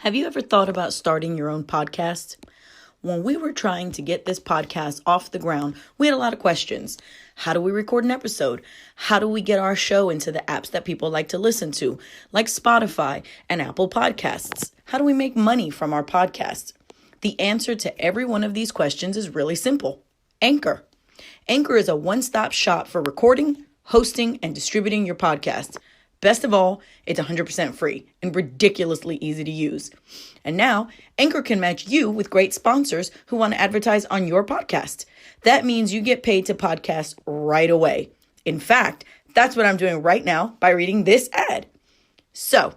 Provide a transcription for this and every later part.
Have you ever thought about starting your own podcast? When we were trying to get this podcast off the ground, we had a lot of questions. How do we record an episode? How do we get our show into the apps that people like to listen to, like Spotify and Apple Podcasts? How do we make money from our podcast? The answer to every one of these questions is really simple. Anchor. Anchor is a one-stop shop for recording, hosting, and distributing your podcast. Best of all, it's 100% free and ridiculously easy to use. And now, Anchor can match you with great sponsors who want to advertise on your podcast. That means you get paid to podcast right away. In fact, that's what I'm doing right now by reading this ad. So,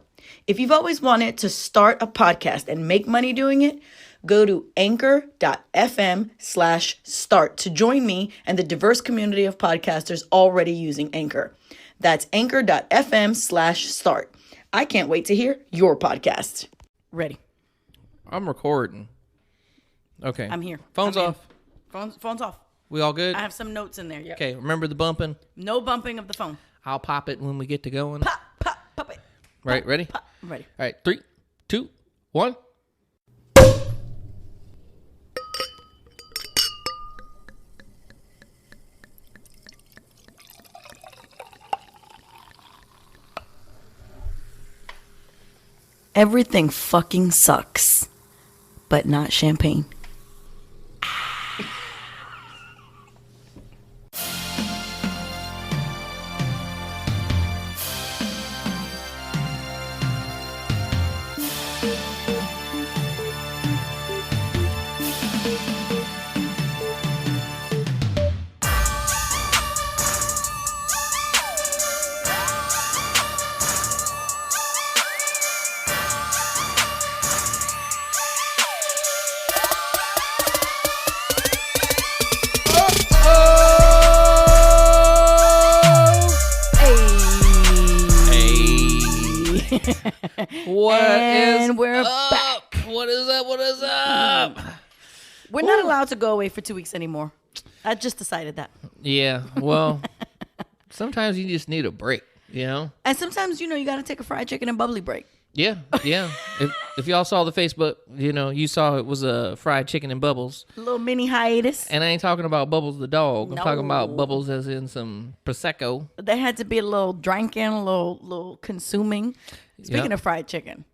if you've always wanted to start a podcast and make money doing it, go to anchor.fm/start to join me and the diverse community of podcasters already using Anchor. That's anchor.fm/start. I can't wait to hear your podcast. Ready. I'm recording. Okay. I'm here. Phone's I'm off. Phone's off. We all good? I have some notes in there. Yep. Okay, remember the bumping? No bumping of the phone. I'll pop it when we get to going. Pop, pop, pop it. Right, ready? Pop. I'm ready. All right, 3, 2, 1. Everything fucking sucks, but not champagne. We're back. What is up? What is up? We're not allowed to go away for 2 weeks anymore. I just decided that. Yeah, well, sometimes you just need a break, you know? And sometimes, you got to take a fried chicken and bubbly break. Yeah. If y'all saw the Facebook, you saw it was a fried chicken and bubbles. A little mini hiatus. And I ain't talking about Bubbles the dog. I'm No. talking about Bubbles as in some Prosecco. There had to be a little drinking, a little consuming. Speaking of fried chicken.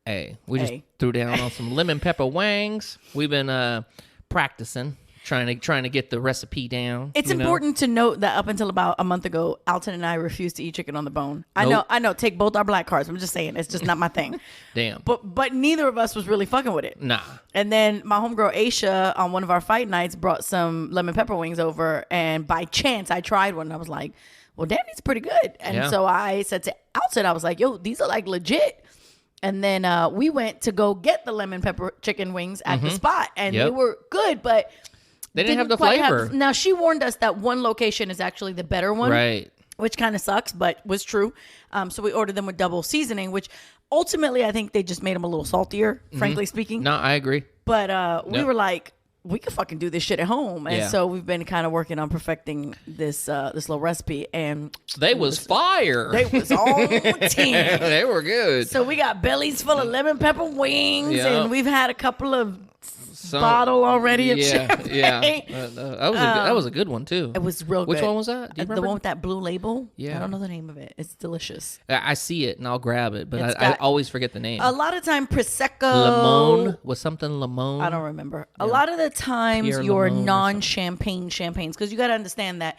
Hey, we just threw down on some lemon pepper wangs. We've been practicing, trying to get the recipe down. It's important to note that up until about a month ago, Alton and I refused to eat chicken on the bone. Nope. I know. Take both our black cards. I'm just saying, it's just not my thing. Damn. But neither of us was really fucking with it. Nah. And then my homegirl Aisha on one of our fight nights brought some lemon pepper wings over, and by chance I tried one. And I was like, well, damn, these are pretty good. And so I said to Alton, I was like, yo, these are like legit. And then we went to go get the lemon pepper chicken wings at the spot, and they were good, but they didn't have the quite flavor. Now, she warned us that one location is actually the better one, Right. which kind of sucks, but was true. So we ordered them with double seasoning, which ultimately I think they just made them a little saltier, frankly speaking. No, I agree. But we were like, we could fucking do this shit at home. And Yeah. so we've been kind of working on perfecting this little recipe. And They was fire. they was on 10. They were good. So we got bellies full of lemon pepper wings, Yeah. and we've had a couple of bottle already of champagne. Yeah. That was a good one too. It was real good. Which one was that? Do you The remember? one with that blue label? Yeah. I don't know the name of it. It's delicious. I see it and I'll grab it, but It's I got- always forget the name. A lot of time, Prosecco. Limon was something limon. I don't remember. A lot of the times, Pierre your Limon or non-champagne champagnes, because you got to understand that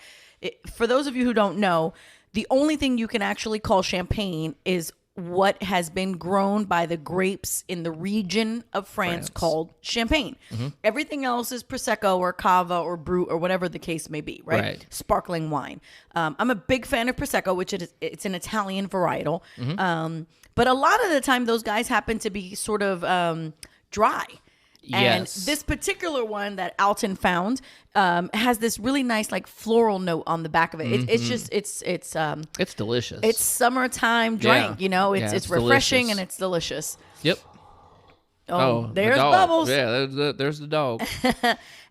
for those of you who don't know, the only thing you can actually call champagne is what has been grown by the grapes in the region of France. Called champagne. Everything else is Prosecco or Cava or Brut or whatever the case may be, right? Sparkling wine. I'm a big fan of Prosecco, which it's an Italian varietal. But a lot of the time, those guys happen to be sort of dry. And Yes. this particular one that Alton found has this really nice like floral note on the back of it. It's just it's delicious. it's summertime drink. Yeah. It's It's refreshing delicious. and it's delicious. Yep. Oh, the there's dog. Bubbles. Yeah, there's the dog.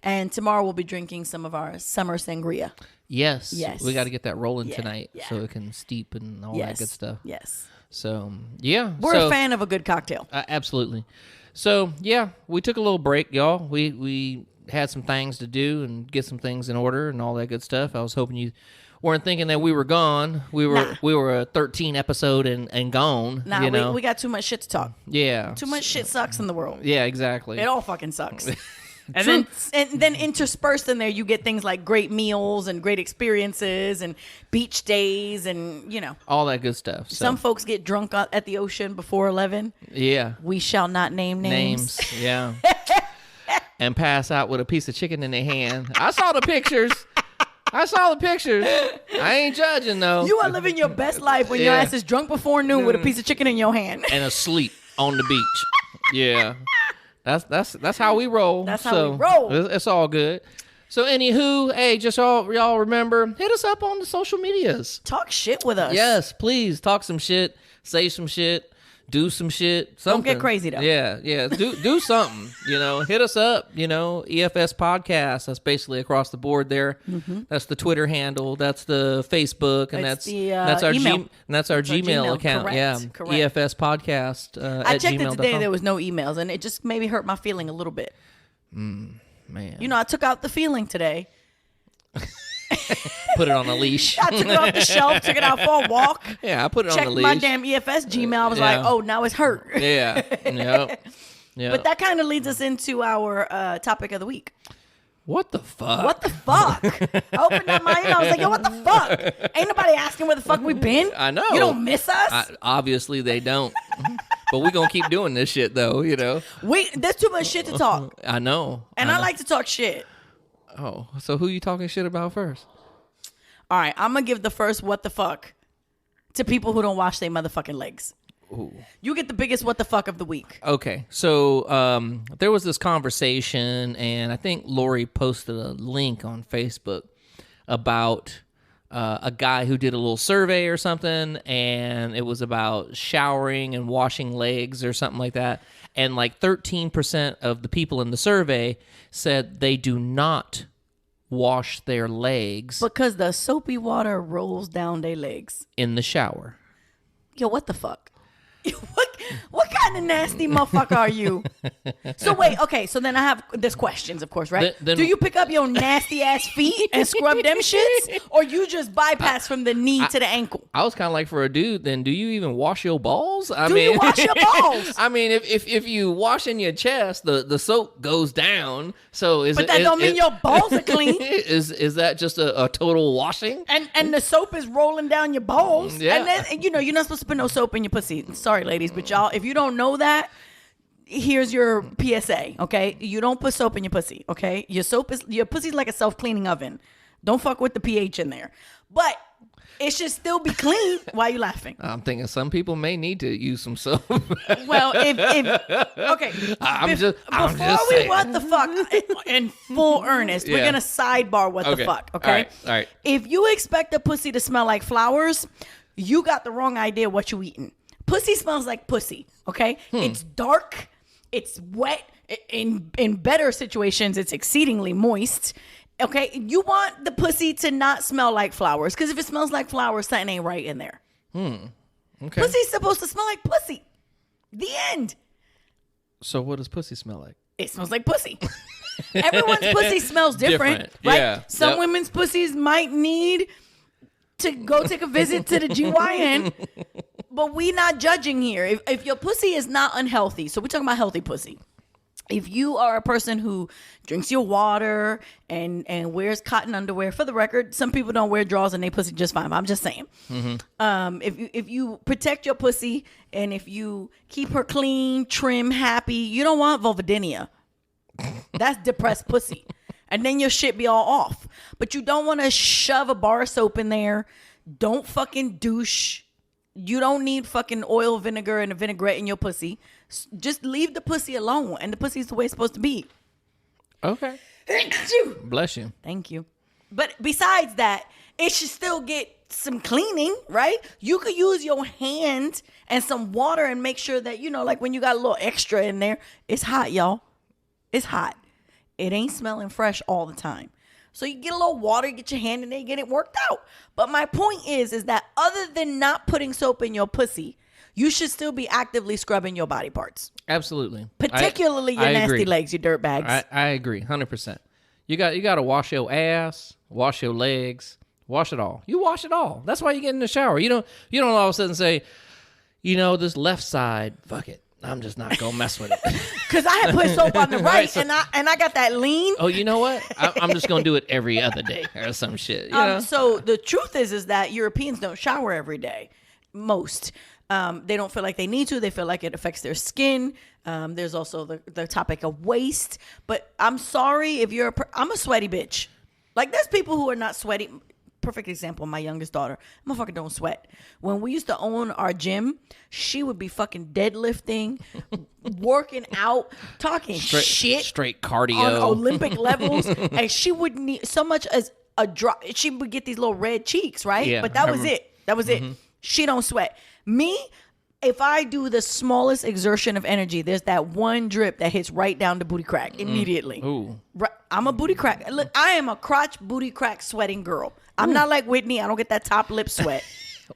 And tomorrow we'll be drinking some of our summer sangria. Yes. Yes. We got to get that rolling Yeah, tonight yeah. so it can steep and all that good stuff. Yes. So, yeah. We're a fan of a good cocktail. Absolutely. So, yeah, we took a little break, y'all. We had some things to do and get some things in order and all that good stuff. I was hoping you weren't thinking that we were gone. We were a 13 episode and gone. Nah, you know? we got too much shit to talk. Yeah. Too much shit sucks in the world. Yeah, exactly. It all fucking sucks. And then interspersed in there, you get things like great meals and great experiences and beach days and, all that good stuff. So. Some folks get drunk at the ocean before 11. Yeah. We shall not name names. Yeah. And pass out with a piece of chicken in their hand. I saw the pictures. I ain't judging, though. You are living your best life when your ass is drunk before noon with a piece of chicken in your hand. And asleep on the beach. Yeah. That's how we roll. That's how we roll. It's all good. So anywho, hey, just y'all remember, hit us up on the social medias. Talk shit with us. Yes, please talk some shit, say some shit, do some shit. Something. Don't get crazy though. Yeah. Do something. Hit us up. EFS podcast. That's basically across the board there. Mm-hmm. That's the Twitter handle. That's the Facebook, and that's our email. That's our Gmail account. Correct. Yeah, Correct. EFS podcast. I at checked it today. gmail.com. There was no emails, and it just maybe hurt my feeling a little bit. Man, I took out the feeling today. Put it on a leash. I took it off the shelf, took it out for a walk. Yeah, I put it on the leash. Checked my damn EFS Gmail. I was like, oh, now it's hurt. Yeah. Yep. But that kind of leads us into our topic of the week. What the fuck? What the fuck? I opened up my email. I was like, yo, what the fuck? Ain't nobody asking where the fuck we been. I know. You don't miss us? Obviously, they don't. But we going to keep doing this shit, though, There's too much shit to talk. I know. And I like to talk shit. Oh, so who you talking shit about first? All right, I'm going to give the first what the fuck to people who don't wash their motherfucking legs. Ooh. You get the biggest what the fuck of the week. Okay, so there was this conversation, and I think Lori posted a link on Facebook about a guy who did a little survey or something, and it was about showering and washing legs or something like that. And like 13% of the people in the survey said they do not wash their legs because the soapy water rolls down their legs in the shower. Yo, what the fuck? What kind of nasty motherfucker are you? So wait, okay, so then there's questions, of course, right? Do you pick up your nasty ass feet and scrub them shits, or you just bypass from the knee to the ankle? I was kind of like, for a dude, then do you even wash your balls? Do you wash your balls? I mean, if you wash in your chest, the soap goes down. So but that don't mean your balls are clean. Is that just a total washing? And the soap is rolling down your balls. Yeah. And then you're not supposed to put no soap in your pussy. Sorry, ladies, but y'all, if you don't know that, here's your PSA, okay? You don't put soap in your pussy, okay? Your pussy's like a self-cleaning oven. Don't fuck with the pH in there. But it should still be clean. Why are you laughing? I'm thinking some people may need to use some soap. Well, okay. Before we what the fuck in full earnest, we're gonna sidebar what the fuck, okay? All right. If you expect a pussy to smell like flowers, you got the wrong idea what you eating. Pussy smells like pussy, okay? It's dark, it's wet. In better situations, it's exceedingly moist. Okay, you want the pussy to not smell like flowers, because if it smells like flowers, something ain't right in there. Okay. Pussy's supposed to smell like pussy. The end. So what does pussy smell like? It smells like pussy. Everyone's pussy smells different. Right? Yeah. Some women's pussies might need to go take a visit to the GYN, but we not judging here. If your pussy is not unhealthy, so we're talking about healthy pussy. If you are a person who drinks your water and wears cotton underwear, for the record, some people don't wear drawers and they pussy just fine. I'm just saying. Mm-hmm. If you protect your pussy and if you keep her clean, trim, happy, you don't want vulvodynia. That's depressed pussy. And then your shit be all off. But you don't want to shove a bar of soap in there. Don't fucking douche. You don't need fucking oil, vinegar, and a vinaigrette in your pussy. Just leave the pussy alone. And the pussy's the way it's supposed to be. Okay. Bless you. Thank you. But besides that, it should still get some cleaning, right? You could use your hand and some water and make sure that, like when you got a little extra in there, it's hot, y'all. It's hot. It ain't smelling fresh all the time. So you get a little water, get your hand in there, get it worked out. But my point is that other than not putting soap in your pussy, you should still be actively scrubbing your body parts. Absolutely. Particularly your nasty agree. legs, you dirt bags. I agree, 100%. You got to wash your ass, wash your legs, wash it all. You wash it all. That's why you get in the shower. You don't all of a sudden say, this left side, fuck it, I'm just not gonna mess with it. Because I had put soap on the right, and I got that lean. Oh, you know what? I'm just gonna do it every other day or some shit. So the truth is that Europeans don't shower every day. Most. They don't feel like they need to. They feel like it affects their skin. There's also the topic of waste. But I'm sorry if I'm a sweaty bitch. Like, there's people who are not sweaty. Perfect example, my youngest daughter. Motherfucker don't sweat. When we used to own our gym, she would be fucking deadlifting, working out, talking shit. Straight cardio. On Olympic levels. And she wouldn't need so much as a drop. She would get these little red cheeks, right? Yeah, but that was it. That was it. She don't sweat. Me, if I do the smallest exertion of energy, there's that one drip that hits right down the booty crack immediately. Ooh. Right, I'm a booty crack. Look, I am a crotch booty crack sweating girl. I'm not like Whitney. I don't get that top lip sweat.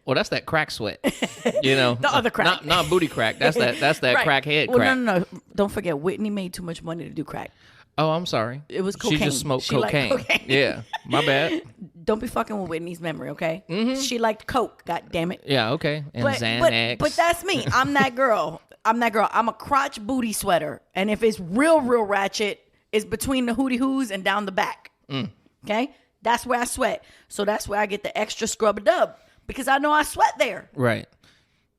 Well, that's that crack sweat. The other crack. Not booty crack. That's that right. Crackhead crack. No. Don't forget, Whitney made too much money to do crack. Oh, I'm sorry. It was cocaine. She just smoked cocaine. Yeah, my bad. Don't be fucking with Whitney's memory, okay? She liked coke, god damn it. Yeah, okay. And Xanax. But that's me. I'm that girl. I'm a crotch booty sweater. And if it's real ratchet, it's between the hootie hoos and down the back. Okay? That's where I sweat. So that's where I get the extra scrub-a-dub. Because I know I sweat there. Right.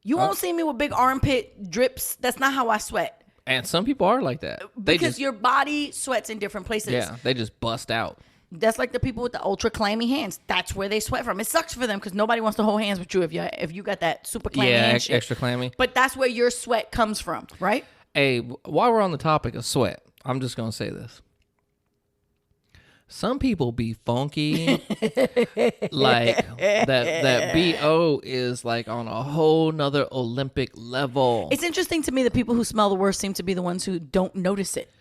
You won't see me with big armpit drips. That's not how I sweat. And some people are like that. Because your body sweats in different places. Yeah, they just bust out. That's like the people with the ultra clammy hands. That's where they sweat from. It sucks for them because nobody wants to hold hands with you if you got that super clammy hand shit. Extra clammy. But that's where your sweat comes from, right? Hey, while we're on the topic of sweat, I'm just going to say this. Some people be funky. Like that BO is like on a whole nother Olympic level. It's interesting to me that people who smell the worst seem to be the ones who don't notice it.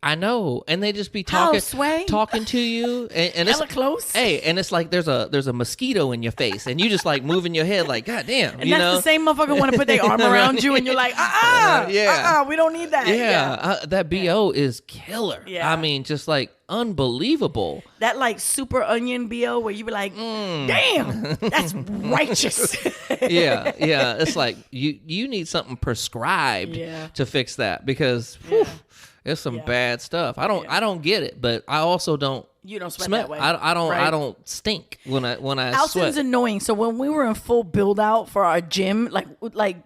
I know, and they just be talking to you, and it's close. Hey, and it's like there's a mosquito in your face, and you just like moving your head like, God damn, and that's the same motherfucker want to put their arm around you, and you're like, we don't need that. Yeah, that BO is killer. Yeah. I mean, just like unbelievable. That like super onion BO where you be like, damn, that's righteous. yeah, it's like you need something prescribed to fix that because. Whew, it's some bad stuff. I don't get it, but I also don't. You don't sweat smell. that way. I don't stink when I Alton's sweat. Annoying. So when we were in full build out for our gym, like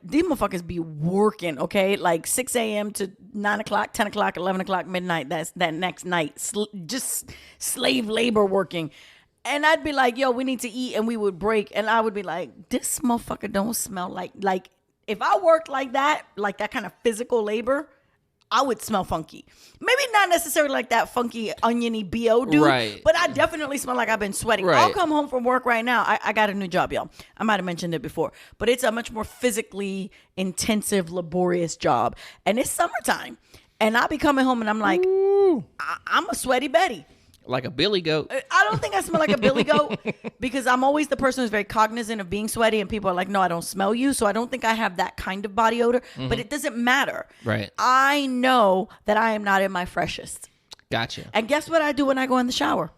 these motherfuckers be working, okay? Like 6 a.m. to 9 o'clock, 10 o'clock, 11 o'clock, midnight. That's that next night. Just slave labor working. And I'd be like, yo, we need to eat. And we would break. And I would be like, this motherfucker don't smell like if I worked like that kind of physical labor, I would smell funky. Maybe not necessarily like that funky oniony BO dude, right. But I definitely smell like I've been sweating. Right. I'll come home from work right now. I got a new job, y'all. I might have mentioned it before, but it's a much more physically intensive, laborious job. And it's summertime. And I be coming home and I'm like, I'm a sweaty Betty. Like a billy goat. I don't think I smell like a billy goat because I'm always the person who's very cognizant of being sweaty, and people are like, no, I don't smell you. So I don't think I have that kind of body odor, but it doesn't matter. Right. I know that I am not in my freshest. Gotcha. And guess what I do when I go in the shower?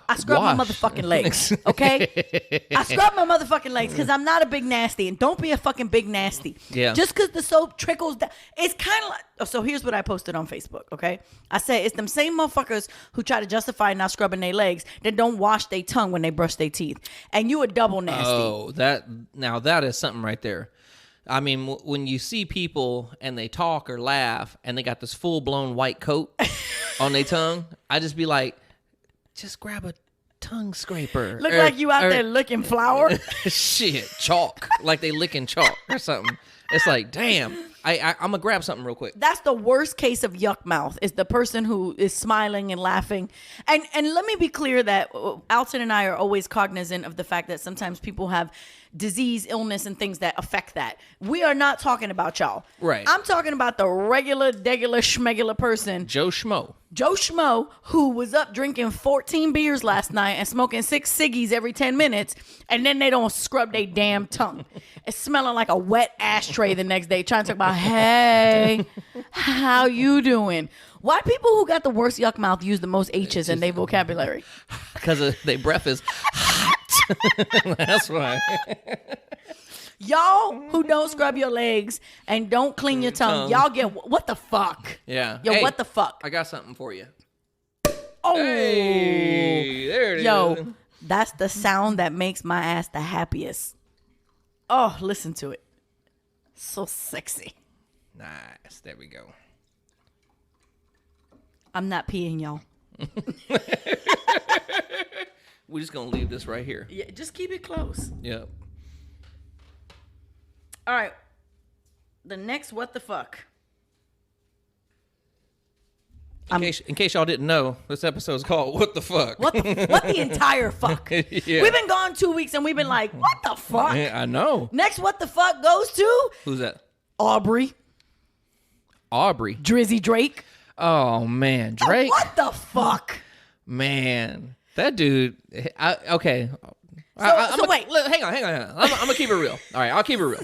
I scrub my motherfucking legs, okay? I scrub my motherfucking legs because I'm not a big nasty. And don't be a fucking big nasty. Yeah. Just because the soap trickles down. It's kind of like... So here's what I posted on Facebook, okay? I said it's them same motherfuckers who try to justify not scrubbing their legs that don't wash their tongue when they brush their teeth. And you a double nasty. Oh, that is something right there. I mean, when you see people and they talk or laugh and they got this full-blown white coat on their tongue, I just be like... Just grab a tongue scraper. Look like you out there licking flour. Shit, chalk. Like they licking chalk or something. It's like, damn. I'm going to grab something real quick. That's the worst case of yuck mouth, is the person who is smiling and laughing. And let me be clear that Alton and I are always cognizant of the fact that sometimes people have disease, illness, and things that affect that. We are not talking about y'all. Right. I'm talking about the regular, degular, schmegular person. Joe Schmo. Joe Schmo, who was up drinking 14 beers last night and smoking 6 ciggies every 10 minutes, and then they don't scrub their damn tongue. It's smelling like a wet ashtray the next day, trying to talk about, hey, how you doing? Why people who got the worst yuck mouth use the most H's in their vocabulary? Because their breath is hot. That's why. Y'all who don't scrub your legs and don't clean your tongue, y'all get what the fuck? Yeah. Yo, hey, what the fuck? I got something for you. Oh, Hey, there it is. yo, that's the sound that makes my ass the happiest. Oh, listen to it. So sexy. Nice. There we go. I'm not peeing, y'all. We're just going to leave this right here. Yeah, just keep it close. Yep. All right. The next what the fuck? In case y'all didn't know, this episode is called What the Fuck? What the entire fuck? Yeah. We've been gone 2 weeks and we've been like, what the fuck? Yeah, I know. Next what the fuck goes to Who's that? Aubrey, Drizzy Drake. Oh, man. Drake? What the fuck? Man. That dude. Okay. So wait. Hang on. I'm going to keep it real. All right, I'll keep it real.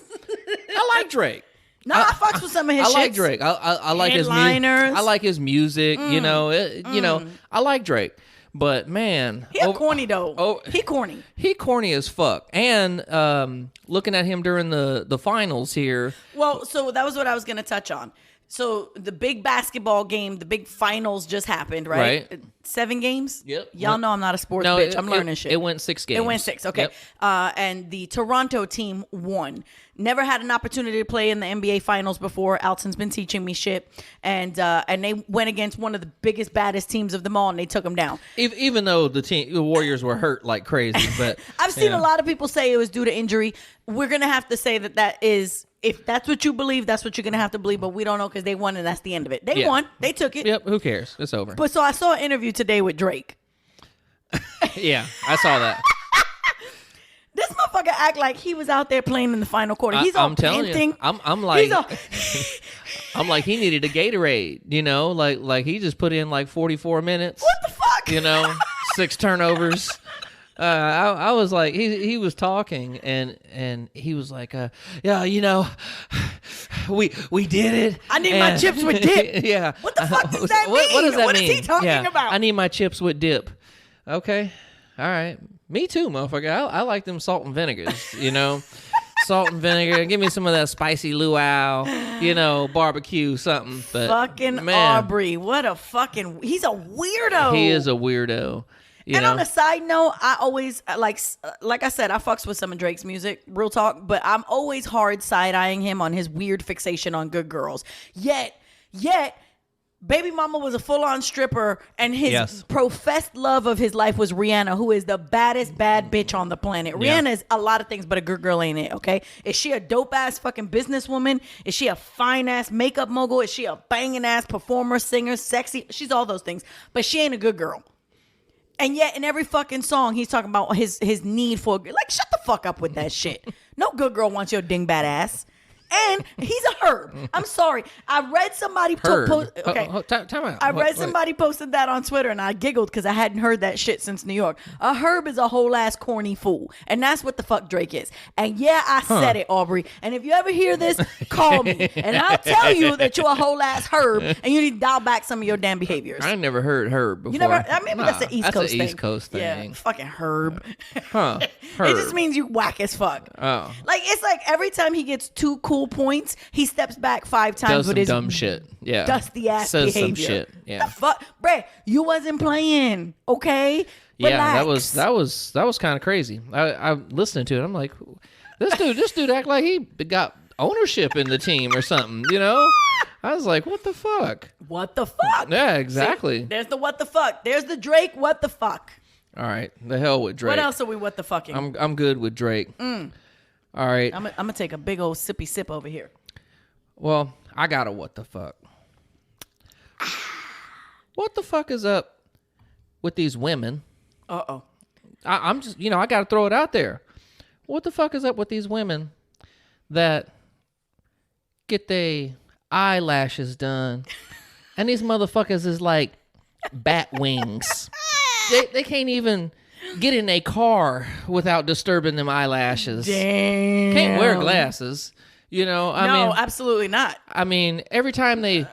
I like Drake. No, I fucks with some of his shit. I like Drake. I like his music. I like his music. You know, I like Drake. But man, He corny though. He corny. He corny as fuck. And looking at him during the finals here. Well, so that was what I was gonna touch on. So the big basketball game, the big finals just happened, right? 7 games? Yep. Y'all know I'm not a sports bitch. I'm learning shit. It went 6 games. It went 6, okay. Yep. And the Toronto team won. Never had an opportunity to play in the NBA finals before. Alton's been teaching me shit. And they went against one of the biggest, baddest teams of them all, and they took them down. Even though the Warriors were hurt like crazy. But I've seen a lot of people say it was due to injury. We're going to have to say that is... If that's what you believe, that's what you're going to have to believe. But we don't know because they won and that's the end of it. They won. They took it. Yep. Who cares? It's over. But so I saw an interview today with Drake. Yeah, I saw that. This motherfucker act like he was out there playing in the final quarter. He's all I'm telling panting. you. I'm like, I'm like, he needed a Gatorade, you know, like he just put in like 44 minutes. What the fuck? You know, 6 turnovers. I was like, he was talking and he was like, yeah, you know, we did it. I need my chips with dip. Yeah. What the fuck does that mean? What does that mean? What is he talking about? I need my chips with dip. Okay. All right. Me too, motherfucker. I like them salt and vinegars, you know. Salt and vinegar. Give me some of that spicy luau, you know, barbecue, something. But fucking man, Aubrey. What a fucking... He's a weirdo. He is a weirdo. And on a side note, I always, like I said, I fucks with some of Drake's music, real talk, but I'm always hard side-eyeing him on his weird fixation on good girls. Yet, Baby Mama was a full-on stripper, and his professed love of his life was Rihanna, who is the baddest bad bitch on the planet. Yeah. Rihanna is a lot of things, but a good girl ain't it, okay? Is she a dope-ass fucking businesswoman? Is she a fine-ass makeup mogul? Is she a banging-ass performer, singer, sexy? She's all those things, but she ain't a good girl. And yet, in every fucking song, he's talking about his need for... Like, shut the fuck up with that shit. No good girl wants your dingbat ass. And he's a herb. I'm sorry. I read somebody... Time out. I read somebody posted that on Twitter, and I giggled because I hadn't heard that shit since New York. A herb is a whole-ass corny fool. And that's what the fuck Drake is. And yeah, I said it, Aubrey. And if you ever hear this, call me. And I'll tell you that you're a whole-ass herb, and you need to dial back some of your damn behaviors. I never heard herb before. You never... I mean, that's an East Coast thing. That's an East Coast thing. Yeah, fucking herb. Huh. Herb. It just means you whack as fuck. Oh. Like, it's like every time he gets 2 cool points, he steps back 5 times Does with some his dumb shit. Yeah. dusty ass Says behavior. some shit. Yeah. The fuck, bruh, you wasn't playing, okay? Yeah, Relax. that was kind of crazy. I listened to it. I'm like, this dude act like he got ownership in the team or something. You know? I was like, what the fuck? What the fuck? Yeah, exactly. See, there's the what the fuck. There's the Drake. What the fuck? All right, the hell with Drake. What else are we what the fucking? I'm good with Drake. All right. I'm gonna take a big old sippy sip over here. Well, I got a what the fuck. What the fuck is up with these women? Uh-oh. I'm just, I got to throw it out there. What the fuck is up with these women that get their eyelashes done? And these motherfuckers is like bat wings. They can't even get in a car without disturbing them eyelashes. Damn. Can't wear glasses. You know, I mean, absolutely not. I mean, every time they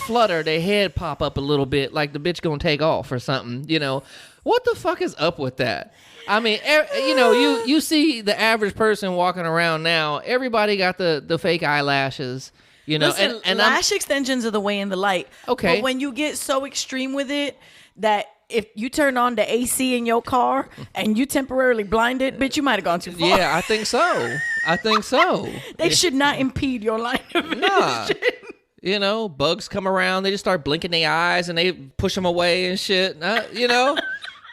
flutter, their head pop up a little bit, like the bitch gonna take off or something. You know, what the fuck is up with that? I mean, you know, you see the average person walking around now. Everybody got the fake eyelashes. You know, listen, and lash extensions are the way in the light. Okay, but when you get so extreme with it that if you turn on the AC in your car and you temporarily blinded, bitch, you might have gone too far. Yeah, I think so. They should not impede your line of vision. Nah. You know, bugs come around, they just start blinking their eyes and they push them away and shit. You know,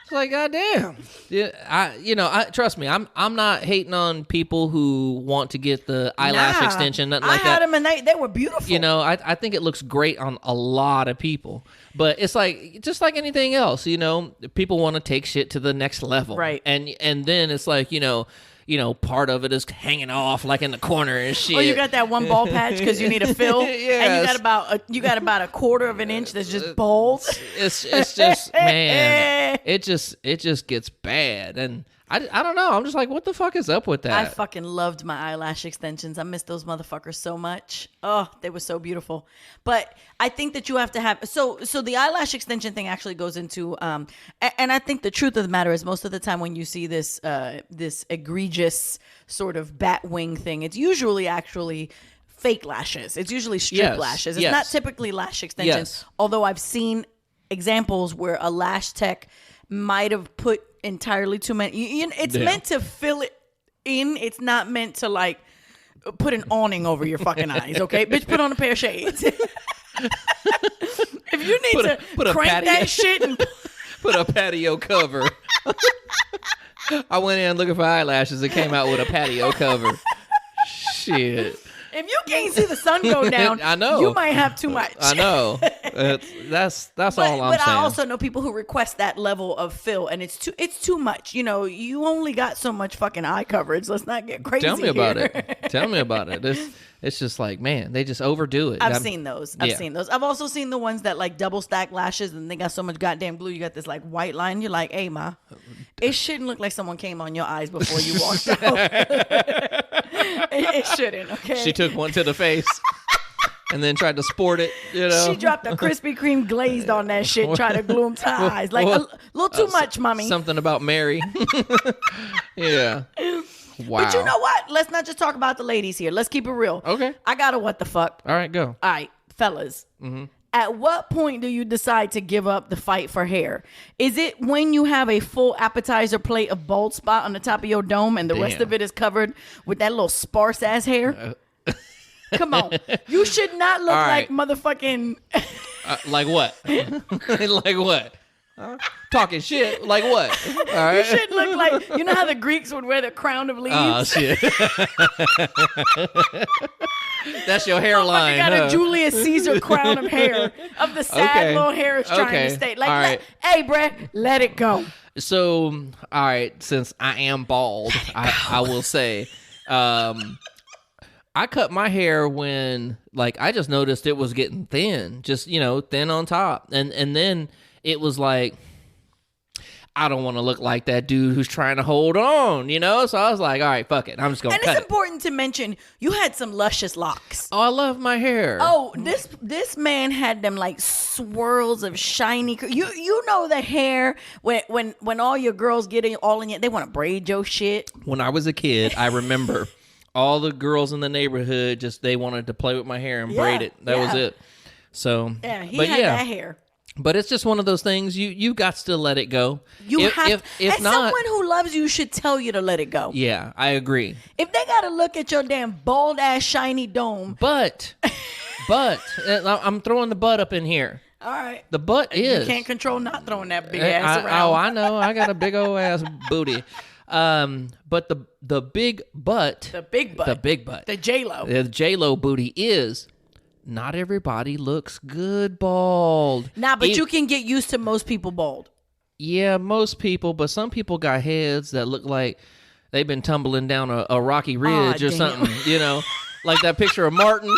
it's like, goddamn. Yeah, trust me, I'm not hating on people who want to get the eyelash extension, nothing like that. I had them and they were beautiful. You know, I think it looks great on a lot of people. But it's like, just like anything else, you know, people want to take shit to the next level. Right. And then it's like, you know, part of it is hanging off like in the corner and shit. Oh, you got that one ball patch because you need a fill, yes. And you got about a quarter of an inch that's just bald. It's just, man, it just gets bad. And I don't know. I'm just like, what the fuck is up with that? I fucking loved my eyelash extensions. I miss those motherfuckers so much. Oh, they were so beautiful. But I think that you have to have so the eyelash extension thing actually goes into and I think the truth of the matter is most of the time when you see this this egregious sort of bat wing thing, it's usually actually fake lashes. It's usually strip lashes. It's not typically lash extensions. Although I've seen examples where a lash tech might have put entirely too many. It's meant to fill it in. It's not meant to like put an awning over your fucking eyes. Okay, bitch, put on a pair of shades. If you need to crank that shit and put a patio cover. I went in looking for eyelashes. It came out with a patio cover. Shit. If you can't see the sun go down, I know you might have too much. I know. That's all I'm saying. But I also know people who request that level of fill, and it's too much. You know, you only got so much fucking eye coverage. Let's not get crazy. Tell me about it. It's just like, man, they just overdo it. I've seen those. I've also seen the ones that like double stack lashes, and they got so much goddamn glue. You got this like white line. You're like, hey, ma, it shouldn't look like someone came on your eyes before you walked out. It shouldn't. Okay. She took one to the face. And then tried to sport it, you know. She dropped a Krispy Kreme glazed on that shit, tried to glue them to her eyes. Like, a little too much, mommy. Something about Mary. Yeah. Wow. But you know what? Let's not just talk about the ladies here. Let's keep it real. Okay. I got a what the fuck. All right, go. All right, fellas. Mm-hmm. At what point do you decide to give up the fight for hair? Is it when you have a full appetizer plate of bald spot on the top of your dome and the rest of it is covered with that little sparse-ass hair? Come on. You should not look like motherfucking... like what? Like what? Talking shit? Like what? All right. You should look like... You know how the Greeks would wear the crown of leaves? Oh, shit. That's your hairline. You got a Julius Caesar crown of hair. Of the sad little hair is trying to stay. Like, hey, bruh, let it go. So, all right, since I am bald, I will say... I cut my hair when, like, I just noticed it was getting thin, just, you know, thin on top. And then it was like, I don't want to look like that dude who's trying to hold on, you know? So I was like, all right, fuck it. I'm just going to cut it. And it's important to mention, you had some luscious locks. Oh, I love my hair. Oh, this man had them, like, swirls of shiny. You know the hair, when all your girls get it all in it, they want to braid your shit. When I was a kid, I remember... all the girls in the neighborhood they wanted to play with my hair and braid it. That was it. So yeah, he had that hair. But it's just one of those things you got to let it go. If not, someone who loves you should tell you to let it go. Yeah, I agree. If they got to look at your damn bald ass shiny dome, but I'm throwing the butt up in here. All right. The butt is. You can't control not throwing that big ass around. Oh, I know. I got a big old ass booty. But the big butt, the J-Lo, the J-Lo booty is not everybody looks good bald. Nah, but you can get used to most people bald. Yeah, most people, but some people got heads that look like they've been tumbling down a rocky ridge or something, you know, like that picture of Martin.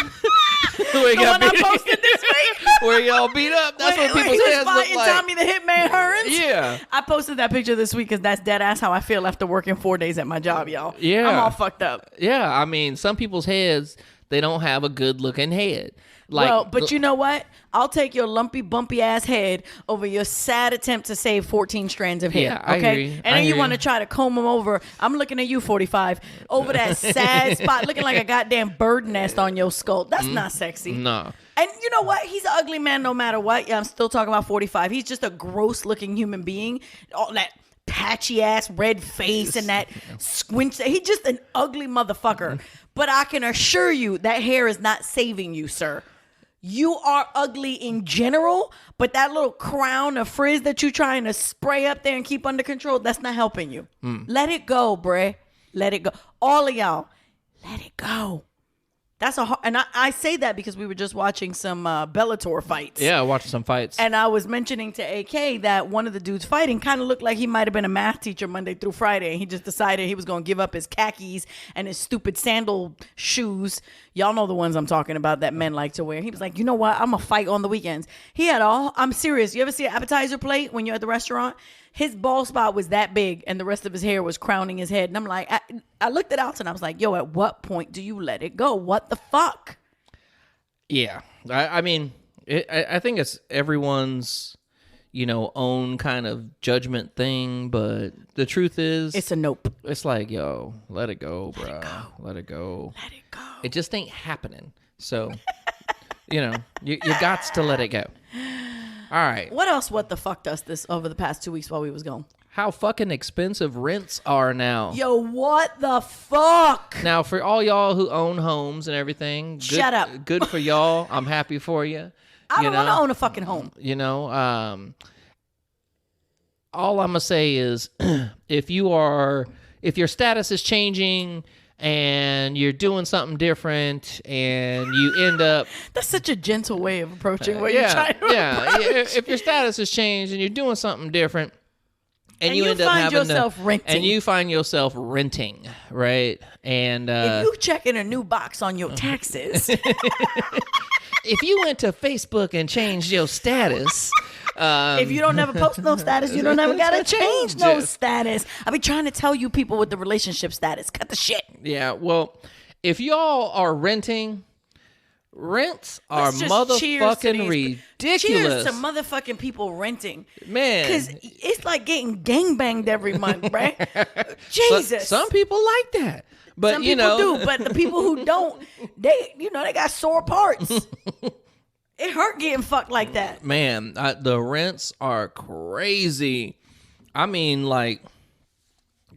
The one I posted this week. where y'all beat up. That's what people's heads look like. Tommy the Hitman Hearns. Yeah. I posted that picture this week because that's dead ass how I feel after working 4 days at my job, y'all. Yeah. I'm all fucked up. Yeah, I mean, some people's heads, they don't have a good looking head. But you know what? I'll take your lumpy, bumpy ass head over your sad attempt to save 14 strands of hair. Yeah, I okay? agree. And then you want to try to comb them over. I'm looking at you, 45, over that sad spot, looking like a goddamn bird nest on your skull. That's not sexy. No. And you know what? He's an ugly man no matter what. Yeah, I'm still talking about 45. He's just a gross looking human being. All that patchy ass red face and that squinch. He's just an ugly motherfucker. But I can assure you that hair is not saving you, sir. You are ugly in general, but that little crown of frizz that you're trying to spray up there and keep under control, that's not helping you. Let it go, bruh. Let it go. All of y'all, let it go. That's and I say that because we were just watching some Bellator fights. Yeah, watching some fights. And I was mentioning to AK that one of the dudes fighting kind of looked like he might have been a math teacher Monday through Friday. He just decided he was going to give up his khakis and his stupid sandal shoes. Y'all know the ones I'm talking about that men like to wear. He was like, you know what? I'm going to fight on the weekends. He had I'm serious. You ever see an appetizer plate when you're at the restaurant? His bald spot was that big and the rest of his hair was crowning his head. And I'm like, I looked at Alton. I was like, yo, at what point do you let it go? What the fuck? Yeah. I mean, I think it's everyone's, own kind of judgment thing. But the truth is, it's a nope. It's like, yo, let it go, bro. Let it go. Let it go. It just ain't happening. So, you gots to let it go. All right. What else what the fucked us this over the past 2 weeks while we was gone? How fucking expensive rents are now. Yo, what the fuck? Now, for all y'all who own homes and everything, shut up. Good for y'all. I'm happy for you. I don't want to own a fucking home. All I'm going to say is if your status is changing and you're doing something different and you end up... That's such a gentle way of approaching what you're trying to approach. If your status has changed and you're doing something different and you end up find having yourself renting. And you find yourself renting, right? And if you check in a new box on your taxes... If you went to Facebook and changed your status... if you don't never post no status, you don't ever gotta change no status. I be trying to tell you people with the relationship status, cut the shit. Yeah, well, if y'all are renting, rents are motherfucking ridiculous. Cheers to motherfucking people renting, man. Because it's like getting gangbanged every month, right? Jesus, some people like that, but some people do. But the people who don't, they got sore parts. It hurt getting fucked like that. Man, the rents are crazy. I mean, like,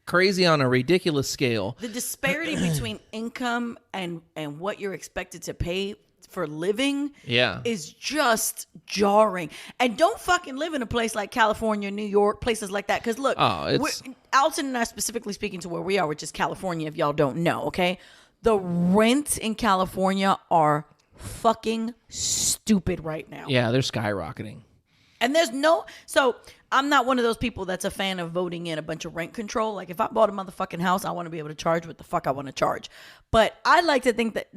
crazy on a ridiculous scale. The disparity between income and what you're expected to pay for living is just jarring. And don't fucking live in a place like California, New York, places like that. Because, look, Alton and I specifically speaking to where we are, which is California, if y'all don't know, okay? The rents in California are fucking stupid right now. Yeah, they're skyrocketing. And so I'm not one of those people that's a fan of voting in a bunch of rent control. Like, if I bought a motherfucking house, I want to be able to charge what the fuck I want to charge. But I like to think that,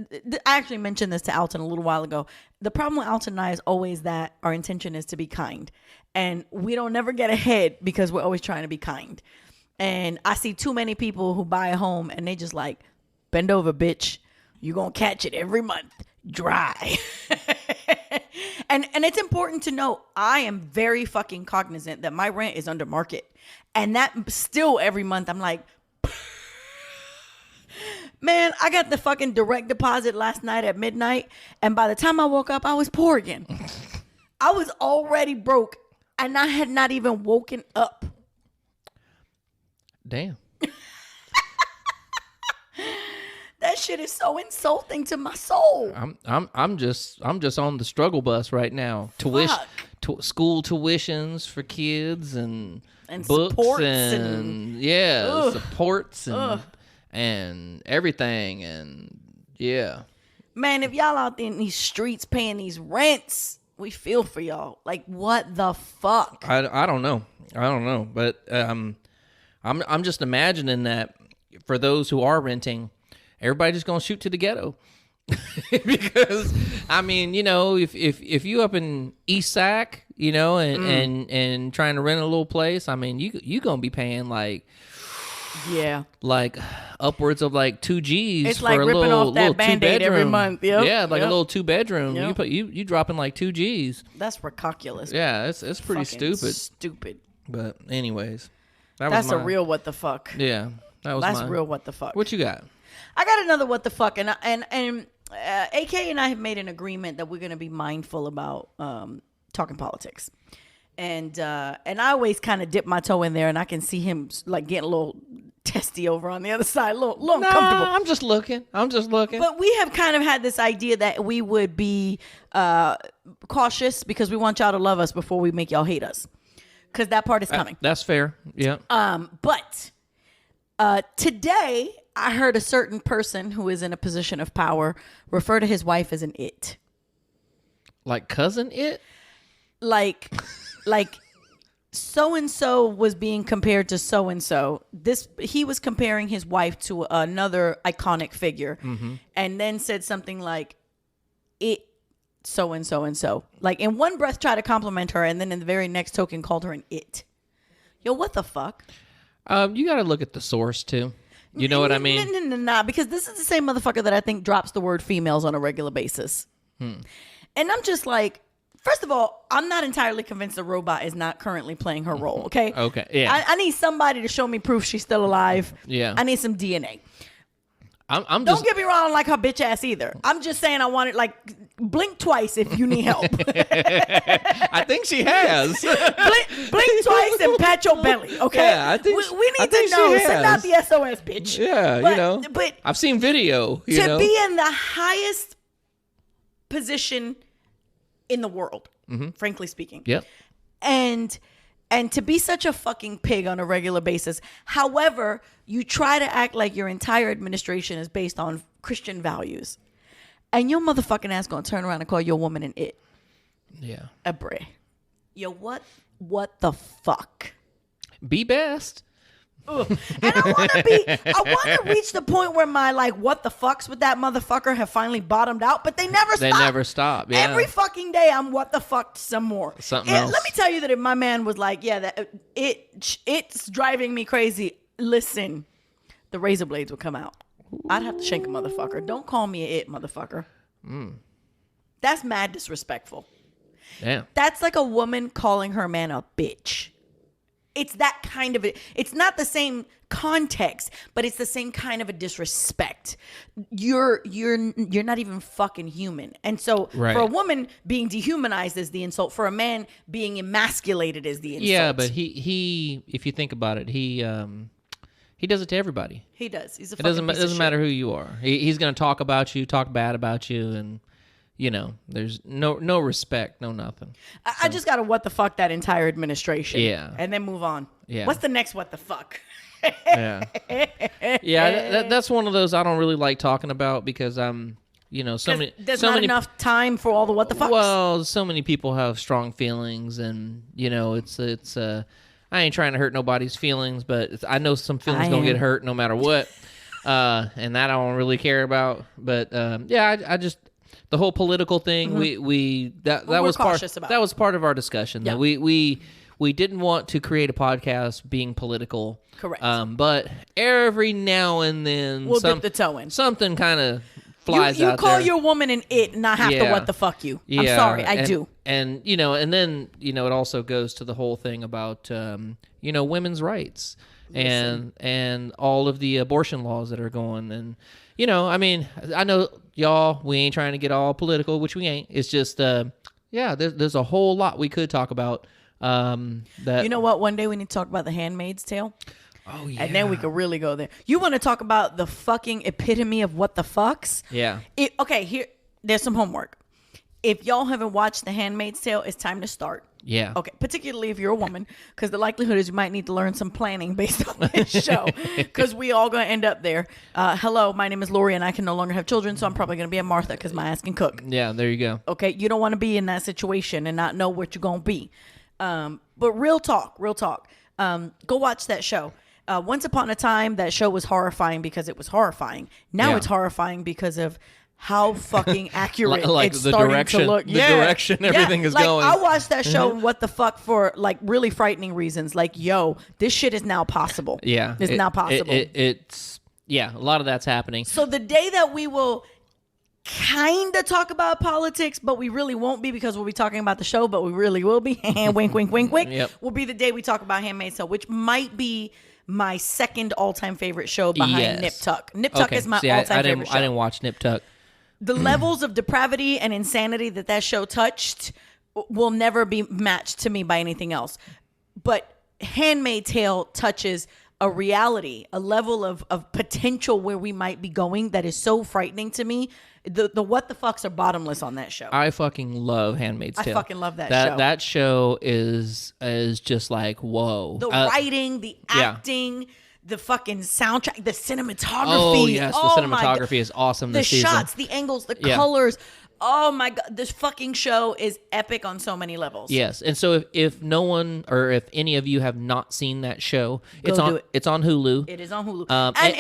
I actually mentioned this to Alton a little while ago. The problem with Alton and I is always that our intention is to be kind. And we don't never get ahead because we're always trying to be kind. And I see too many people who buy a home and they just like, bend over, bitch. You're going to catch it every month. Dry. and it's important to know I am very fucking cognizant that my rent is under market. And that still every month I'm like, man, I got the fucking direct deposit last night at midnight. And by the time I woke up, I was poor again. I was already broke and I had not even woken up. Damn. That shit is so insulting to my soul. I'm just on the struggle bus right now. School tuitions for kids and books supports and supports and everything and yeah. Man, if y'all out there in these streets paying these rents, we feel for y'all. Like, what the fuck? I don't know, but I'm just imagining that for those who are renting. Everybody's just gonna shoot to the ghetto, Because I mean, if you up in East Sac, and trying to rent a little place, I mean, you gonna be paying like upwards of like 2 G's. It's for like a ripping little off that Band-Aid every month. Yep. Yeah, like Yep. a little 2-bedroom. Yep. You dropping like 2 G's. That's ridiculous. Yeah, it's pretty Fucking stupid. Stupid. But anyways, That's a real what the fuck. Yeah, that's real what the fuck. What you got? I got another what the fuck, and AK and I have made an agreement that we're going to be mindful about talking politics, and I always kind of dip my toe in there, and I can see him like getting a little testy over on the other side, a little uncomfortable. I'm just looking. But we have kind of had this idea that we would be cautious because we want y'all to love us before we make y'all hate us, because that part is coming. That's fair. Yeah. But today I heard a certain person who is in a position of power refer to his wife as an it. Like cousin it? Like so-and-so was being compared to so-and-so. He was comparing his wife to another iconic figure, and then said something like, it so-and-so and so. Like in one breath tried to compliment her, and then in the very next token called her an it. Yo, what the fuck? You got to look at the source too. You know what I mean? Nah, because this is the same motherfucker that I think drops the word females on a regular basis. And I'm just like, first of all, I'm not entirely convinced the robot is not currently playing her role, okay? Okay, yeah. I need somebody to show me proof she's still alive. Yeah. I need some DNA. Don't get me wrong, I don't like her bitch ass either. I'm just saying I want it, like, blink twice if you need help. I think she has. blink twice and pat your belly, okay? Yeah, I think we need to know. Send out the SOS, bitch. Yeah, But I've seen video. Be in the highest position in the world, frankly speaking. Yep. And to be such a fucking pig on a regular basis. However, you try to act like your entire administration is based on Christian values. And your motherfucking ass gonna turn around and call your woman an it. Yeah. A bre. Yo, what the fuck? Be best. Ugh. And I want to reach the point where my like what the fucks with that motherfucker have finally bottomed out, but they never stop. They never stop. Yeah. Every fucking day I'm what the fucked some more. Something else. Let me tell you that if my man was like, yeah, that it's driving me crazy. Listen, the razor blades would come out. I'd have to shank a motherfucker. Don't call me an it, motherfucker. That's mad disrespectful. Yeah. That's like a woman calling her man a bitch. It's that kind of it's not the same context, but it's the same kind of a disrespect. You're not even fucking human. And so for a woman, being dehumanized is the insult. For a man, being emasculated is the insult. Yeah, but he if you think about it, he does it to everybody. He does. He's a it fucking doesn't matter who you are. He's going to talk about you, talk bad about you, and there's no respect, no nothing. I just got to what the fuck that entire administration. Yeah. And then move on. Yeah. What's the next what the fuck? Yeah. Yeah, that's one of those I don't really like talking about because there's not enough time for all the what the fucks. Well, so many people have strong feelings, and it's I ain't trying to hurt nobody's feelings, but I know some feelings gonna get hurt no matter what, and that I don't really care about. But I just. The whole political thing, that was part of our discussion. Yeah. That we didn't want to create a podcast being political. Correct. But every now and then we'll dip the toe in. Something kind of flies out there. You call your woman an it and I have to what the fuck you. Yeah. I'm sorry, I do. And and then it also goes to the whole thing about women's rights and all of the abortion laws that are going and I know y'all, we ain't trying to get all political, which we ain't. It's just, there's a whole lot we could talk about. That you know what? One day we need to talk about The Handmaid's Tale. Oh, yeah. And then we could really go there. You want to talk about the fucking epitome of what the fucks? Yeah. There's some homework. If y'all haven't watched The Handmaid's Tale, it's time to start. Yeah. Okay. Particularly if you're a woman, because the likelihood is you might need to learn some planning based on this show, because we all going to end up there. Hello, my name is Lori, and I can no longer have children, so I'm probably going to be a Martha because my ass can cook. Yeah, there you go. Okay. You don't want to be in that situation and not know what you're going to be. But real talk. Go watch that show. Once upon a time, that show was horrifying because it was horrifying. Now it's horrifying because of how fucking accurate like it's the starting direction, to look. the direction everything is like, going. I watched that show and what the fuck for like really frightening reasons. Like, yo, this shit is now possible. Yeah. It's now possible. It's a lot of that's happening. So the day that we will kind of talk about politics, but we really won't be because we'll be talking about the show, but we really will be. Wink, wink, wink, wink. Yep. Will be the day we talk about Handmaid's Tale, which might be my second all-time favorite show behind Nip Tuck. Nip Tuck is my all-time favorite show. I didn't watch Nip Tuck. The levels of depravity and insanity that show touched will never be matched to me by anything else. But Handmaid's Tale touches a reality, a level of potential where we might be going that is so frightening to me. The what the fucks are bottomless on that show. I fucking love Handmaid's Tale. I fucking love that show. That show is just like, whoa. The writing, the acting, the fucking soundtrack, the cinematography. Oh, yes, the cinematography is awesome this season. The shots, the angles, the colors. Oh my God, this fucking show is epic on so many levels. Yes, and so if no one or if any of you have not seen that show, it's on Hulu. It is on Hulu. And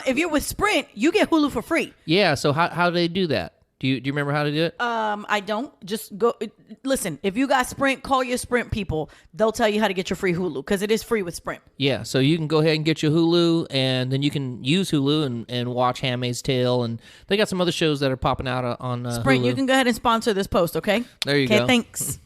if you're with Sprint, you get Hulu for free. Yeah. So how do they do that? Do you remember how to do it? I don't. Just go. Listen, if you got Sprint, call your Sprint people. They'll tell you how to get your free Hulu because it is free with Sprint. Yeah, so you can go ahead and get your Hulu, and then you can use Hulu and watch Handmaid's Tale, and they got some other shows that are popping out on Sprint. Hulu. You can go ahead and sponsor this post, okay? There you go. Okay, thanks.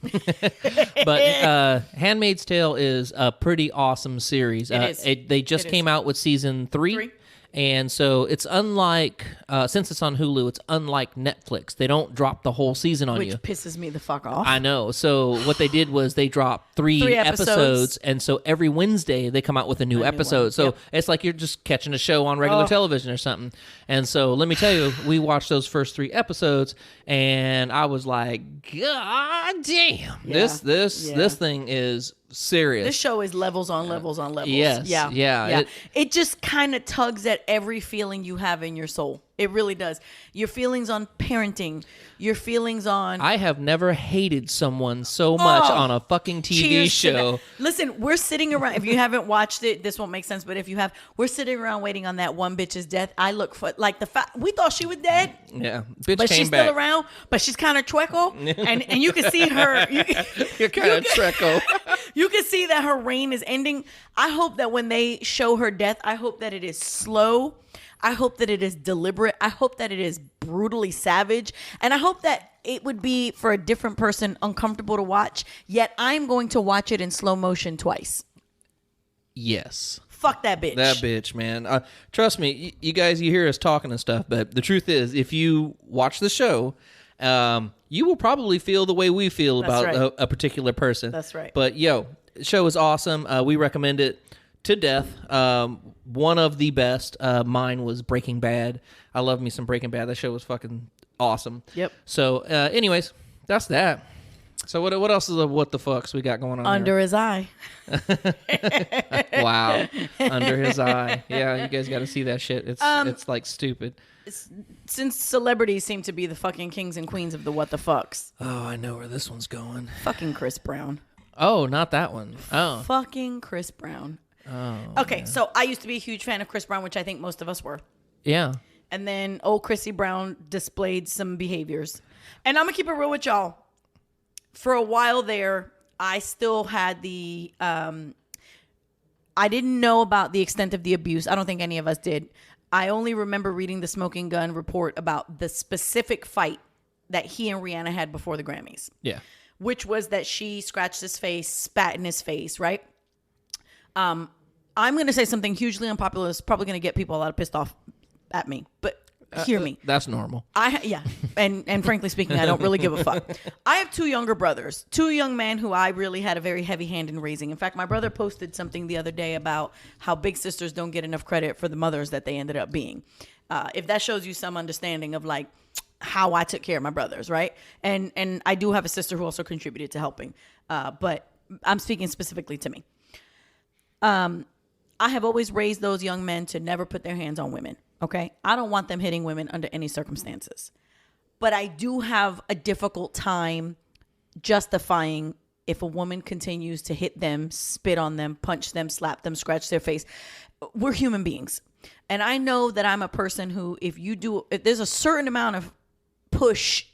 But Handmaid's Tale is a pretty awesome series. It is. They just came out with season 3. And so it's unlike, since it's on Hulu, it's unlike Netflix. They don't drop the whole season on you. Which pisses me the fuck off. I know. So what they did was they dropped three episodes. And so every Wednesday they come out with a new episode. So it's like you're just catching a show on regular television or something. And so let me tell you, we watched those first 3 episodes and I was like, God damn, this thing is serious. This show is levels on levels on levels. Yes. Yeah. It just kind of tugs at every feeling you have in your soul. It really does. Your feelings on parenting, your feelings on... I have never hated someone so much on a fucking TV show. Listen, we're sitting around... If you haven't watched it, this won't make sense, but if you have, we're sitting around waiting on that one bitch's death. I look for... Like, we thought she was dead. Yeah. Bitch but came she's back. Still around, but she's kind of treacle. and you can see her... You're kind of treacle. You can see that her reign is ending. I hope that when they show her death, I hope that it is slow. I hope that it is deliberate. I hope that it is brutally savage. And I hope that it would be, for a different person, uncomfortable to watch. Yet I'm going to watch it in slow motion twice. Yes. Fuck that bitch. That bitch, man. Trust me, you guys, you hear us talking and stuff, but the truth is, if you watch the show, you will probably feel the way we feel about a particular person. That's right. But, the show is awesome. We recommend it to death. One of the best. Mine was Breaking Bad. I love me some Breaking Bad. That show was fucking awesome. Yep. So, anyways, that's that. So what else is what the fucks we got going on Under his eye. Wow. Under his eye. Yeah, you guys got to see that shit. It's like stupid. Since celebrities seem to be the fucking kings and queens of the what the fucks. Oh, I know where this one's going. Fucking Chris Brown. Oh, not that one. Oh. Fucking Chris Brown. Oh. Okay, so I used to be a huge fan of Chris Brown, which I think most of us were. Yeah. And then old Chrissy Brown displayed some behaviors. And I'm going to keep it real with y'all. For a while there, I still had the... I didn't know about the extent of the abuse. I don't think any of us did. I only remember reading the Smoking Gun report about the specific fight that he and Rihanna had before the Grammys. Yeah. Which was that she scratched his face, spat in his face, right? I'm going to say something hugely unpopular. It's probably going to get people a lot pissed off at me, but hear me. That's normal. And frankly speaking, I don't really give a fuck. I have 2 younger brothers, 2 young men who I really had a very heavy hand in raising. In fact, my brother posted something the other day about how big sisters don't get enough credit for the mothers that they ended up being. If that shows you some understanding of like how I took care of my brothers, right? And I do have a sister who also contributed to helping, but I'm speaking specifically to me. I have always raised those young men to never put their hands on women. Okay. I don't want them hitting women under any circumstances, but I do have a difficult time justifying if a woman continues to hit them, spit on them, punch them, slap them, scratch their face. We're human beings. And I know that I'm a person who, if there's a certain amount of push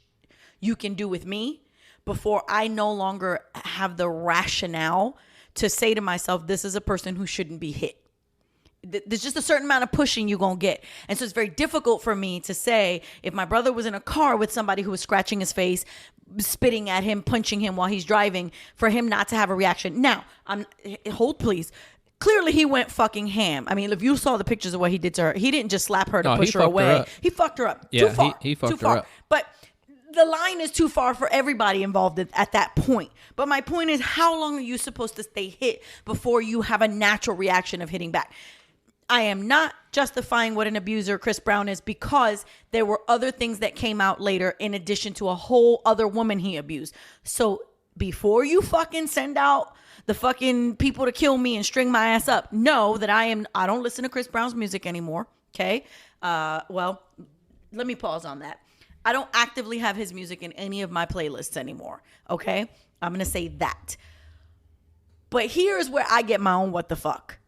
you can do with me before I no longer have the rationale to say to myself, this is a person who shouldn't be hit. There's just a certain amount of pushing you're going to get. And so it's very difficult for me to say, if my brother was in a car with somebody who was scratching his face, spitting at him, punching him while he's driving, for him not to have a reaction. Now, hold please. Clearly he went fucking ham. I mean, if you saw the pictures of what he did to her, he didn't just slap her to push her away. He fucked her up. Yeah, too far. He fucked too far. her up. But the line is too far for everybody involved at that point. But my point is, how long are you supposed to stay hit before you have a natural reaction of hitting back? I am not justifying what an abuser Chris Brown is, because there were other things that came out later in addition to a whole other woman he abused. So before you fucking send out the fucking people to kill me and string my ass up, know that I don't listen to Chris Brown's music anymore. Okay. Well, let me pause on that. I don't actively have his music in any of my playlists anymore. Okay. I'm going to say that. But here's where I get my own what the fuck.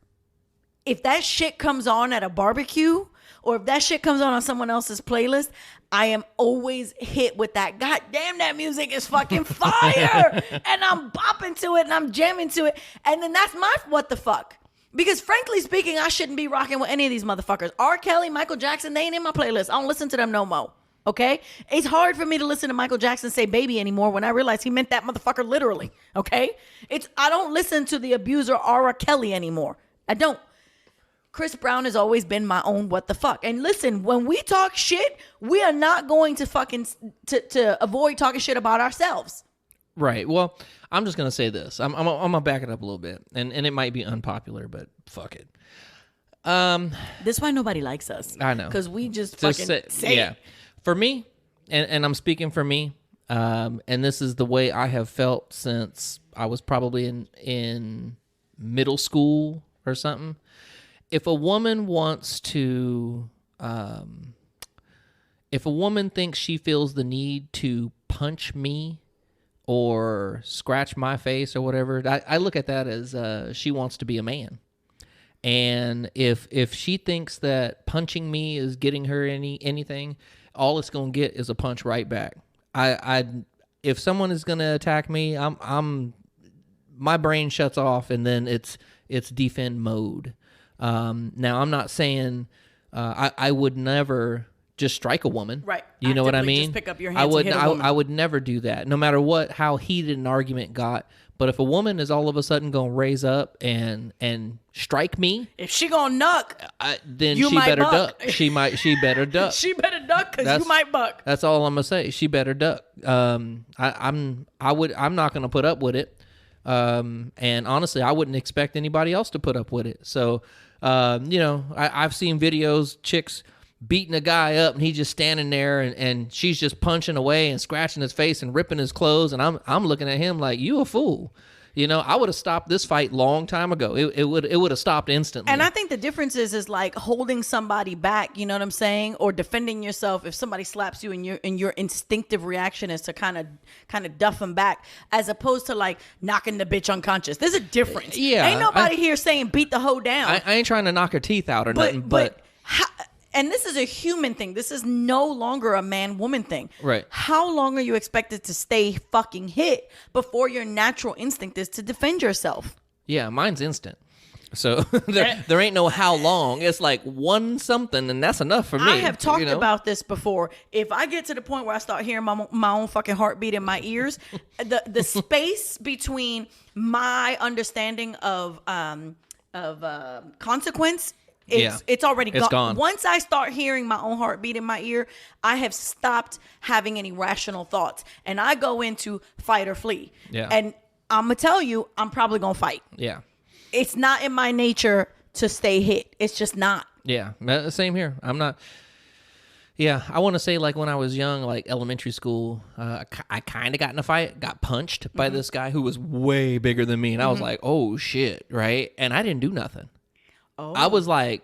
If that shit comes on at a barbecue, or if that shit comes on someone else's playlist, I am always hit with that. God damn, that music is fucking fire. And I'm bopping to it and I'm jamming to it. And then that's my what the fuck. Because frankly speaking, I shouldn't be rocking with any of these motherfuckers. R. Kelly, Michael Jackson, they ain't in my playlist. I don't listen to them no more. Okay? It's hard for me to listen to Michael Jackson say baby anymore when I realize he meant that motherfucker literally. Okay? I don't listen to the abuser R. Kelly anymore. I don't. Chris Brown has always been my own what the fuck. And listen, when we talk shit, we are not going to fucking to avoid talking shit about ourselves. Right. Well, I'm just gonna say this. I'm gonna back it up a little bit, and it might be unpopular, but fuck it. This is why nobody likes us. I know, because we just fucking say yeah. it. For me, and I'm speaking for me, and this is the way I have felt since I was probably in middle school or something. If a woman wants to, if a woman thinks she feels the need to punch me or scratch my face or whatever, I look at that as she wants to be a man. And if she thinks that punching me is getting her anything, all it's gonna get is a punch right back. If someone is gonna attack me, my brain shuts off and then it's defend mode. Now I'm not saying I would never just strike a woman. Right. You know what I mean? Just pick up your hands and hit a woman. I would never do that, no matter how heated an argument got. But if a woman is all of a sudden going to raise up and strike me, if she going to knuck, then she better duck. She better duck. She better duck because you might buck. That's all I'm going to say. She better duck. I'm not going to put up with it. And honestly, I wouldn't expect anybody else to put up with it. So, I've seen videos, chicks beating a guy up and he's just standing there and she's just punching away and scratching his face and ripping his clothes. And I'm looking at him like, you a fool. I would have stopped this fight long time ago. It would have stopped instantly. And I think the difference is like holding somebody back, you know what I'm saying? Or defending yourself if somebody slaps you and your instinctive reaction is to kind of duff them back, as opposed to like knocking the bitch unconscious. There's a difference. Yeah. Ain't nobody here saying beat the hoe down. I ain't trying to knock her teeth out or nothing, but and this is a human thing. This is no longer a man-woman thing. Right. How long are you expected to stay fucking hit before your natural instinct is to defend yourself? Yeah, mine's instant. So there ain't no how long. It's like one something, and that's enough for me. I have talked about this before. If I get to the point where I start hearing my own fucking heartbeat in my ears, the space between my understanding of consequence, it's already gone. Once I start hearing my own heartbeat in my ear, I have stopped having any rational thoughts, and I go into fight or flee. Yeah. And I'm gonna tell you, I'm probably gonna fight. Yeah. It's not in my nature to stay hit. It's just not. Yeah. Same here. I'm not. Yeah, I want to say like when I was young, like elementary school, I kind of got in a fight, got punched by this guy who was way bigger than me, and I was like, oh shit, right? And I didn't do nothing. Oh. I was like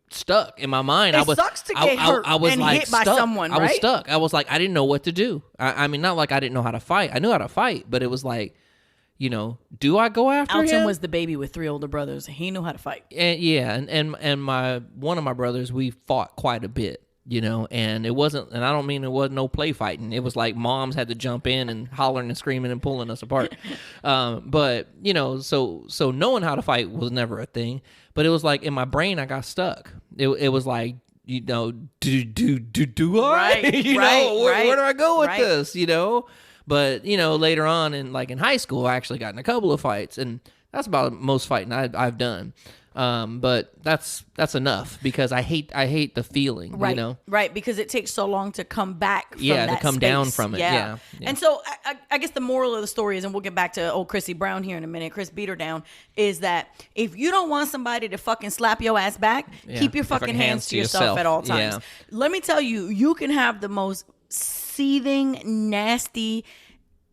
stuck in my mind. It sucks to get hurt I was and like hit by stuck. someone, right? I was stuck. I was like, I didn't know what to do. I mean, not like I didn't know how to fight. I knew how to fight, but it was like, do I go after him? Alton was the baby with 3 older brothers. He knew how to fight. And one of my brothers, we fought quite a bit. and it wasn't, and I don't mean it wasn't no play fighting. It was like moms had to jump in and hollering and screaming and pulling us apart. But so knowing how to fight was never a thing. But it was like in my brain, I got stuck. It was like, do I? Right, where do I go with this? But later on in high school, I actually got in a couple of fights, and that's about most fighting I've done. But that's enough because I hate the feeling, right, because it takes so long to come back from to come down from it. Yeah. And so I guess the moral of the story is, and we'll get back to old Chrissy Brown here in a minute, Chris beat her down, is that if you don't want somebody to fucking slap your ass back, keep your fucking hands to yourself at all times. Let me tell you, you can have the most seething, nasty,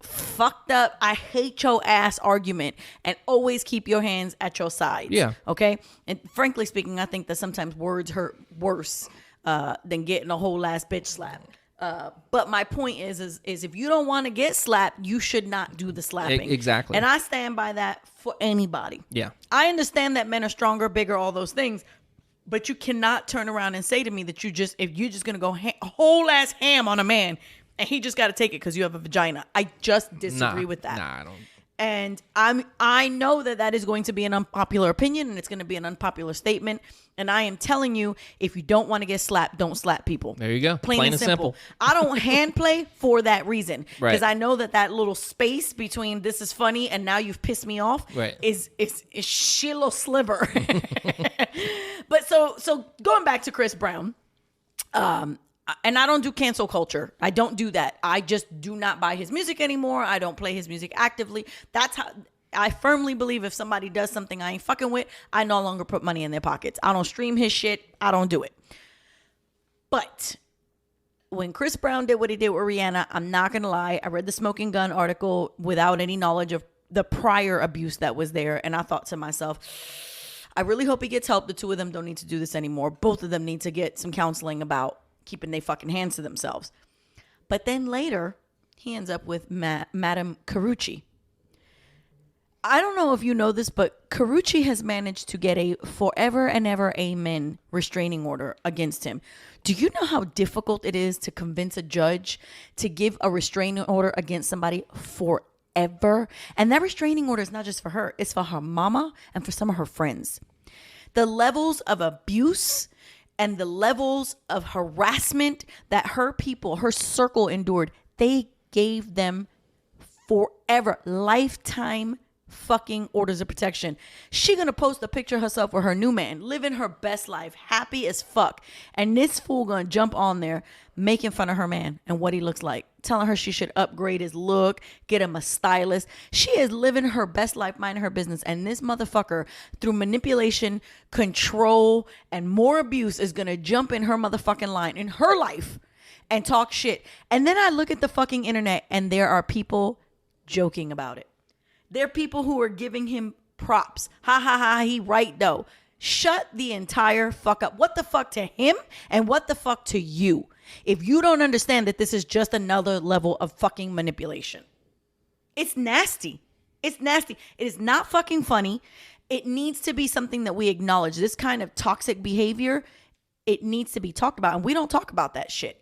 fucked up, I hate your ass argument and always keep your hands at your sides. Yeah. Okay. And frankly speaking, I think that sometimes words hurt worse than getting a whole ass bitch slap. But my point is if you don't want to get slapped, you should not do the slapping. Exactly. And I stand by that for anybody. Yeah. I understand that men are stronger, bigger, all those things. But you cannot turn around and say to me that if you're just going to go whole ass ham on a man, and he just got to take it because you have a vagina. I just disagree with that. Nah, I don't. And I know that is going to be an unpopular opinion, and it's going to be an unpopular statement. And I am telling you, if you don't want to get slapped, don't slap people. There you go. Plain and simple. I don't hand play for that reason. Because I know that little space between this is funny and now you've pissed me off is shillo sliver. But so going back to Chris Brown, and I don't do cancel culture. I don't do that. I just do not buy his music anymore. I don't play his music actively. That's how I firmly believe if somebody does something I ain't fucking with, I no longer put money in their pockets. I don't stream his shit. I don't do it. But when Chris Brown did what he did with Rihanna, I'm not going to lie. I read the Smoking Gun article without any knowledge of the prior abuse that was there. And I thought to myself, I really hope he gets help. The two of them don't need to do this anymore. Both of them need to get some counseling about keeping their fucking hands to themselves. But then later, he ends up with Madame Carucci. I don't know if you know this, but Carucci has managed to get a forever and ever amen restraining order against him. Do you know how difficult it is to convince a judge to give a restraining order against somebody forever? And that restraining order is not just for her. It's for her mama and for some of her friends. The levels of abuse and the levels of harassment that her people, her circle endured, they gave them forever, lifetime fucking orders of protection. She gonna post a picture of herself with her new man, living her best life, happy as fuck. And this fool gonna jump on there, making fun of her man and what he looks like, telling her she should upgrade his look, get him a stylist. She is living her best life, minding her business. And this motherfucker, through manipulation, control, and more abuse, is gonna jump in her motherfucking line in her life and talk shit. And then I look at the fucking internet and there are people joking about it. There are people who are giving him props. Ha ha ha, he right though. Shut the entire fuck up. What the fuck to him and what the fuck to you? If you don't understand that this is just another level of fucking manipulation. It's nasty. It's nasty. It is not fucking funny. It needs to be something that we acknowledge. This kind of toxic behavior, it needs to be talked about. And we don't talk about that shit.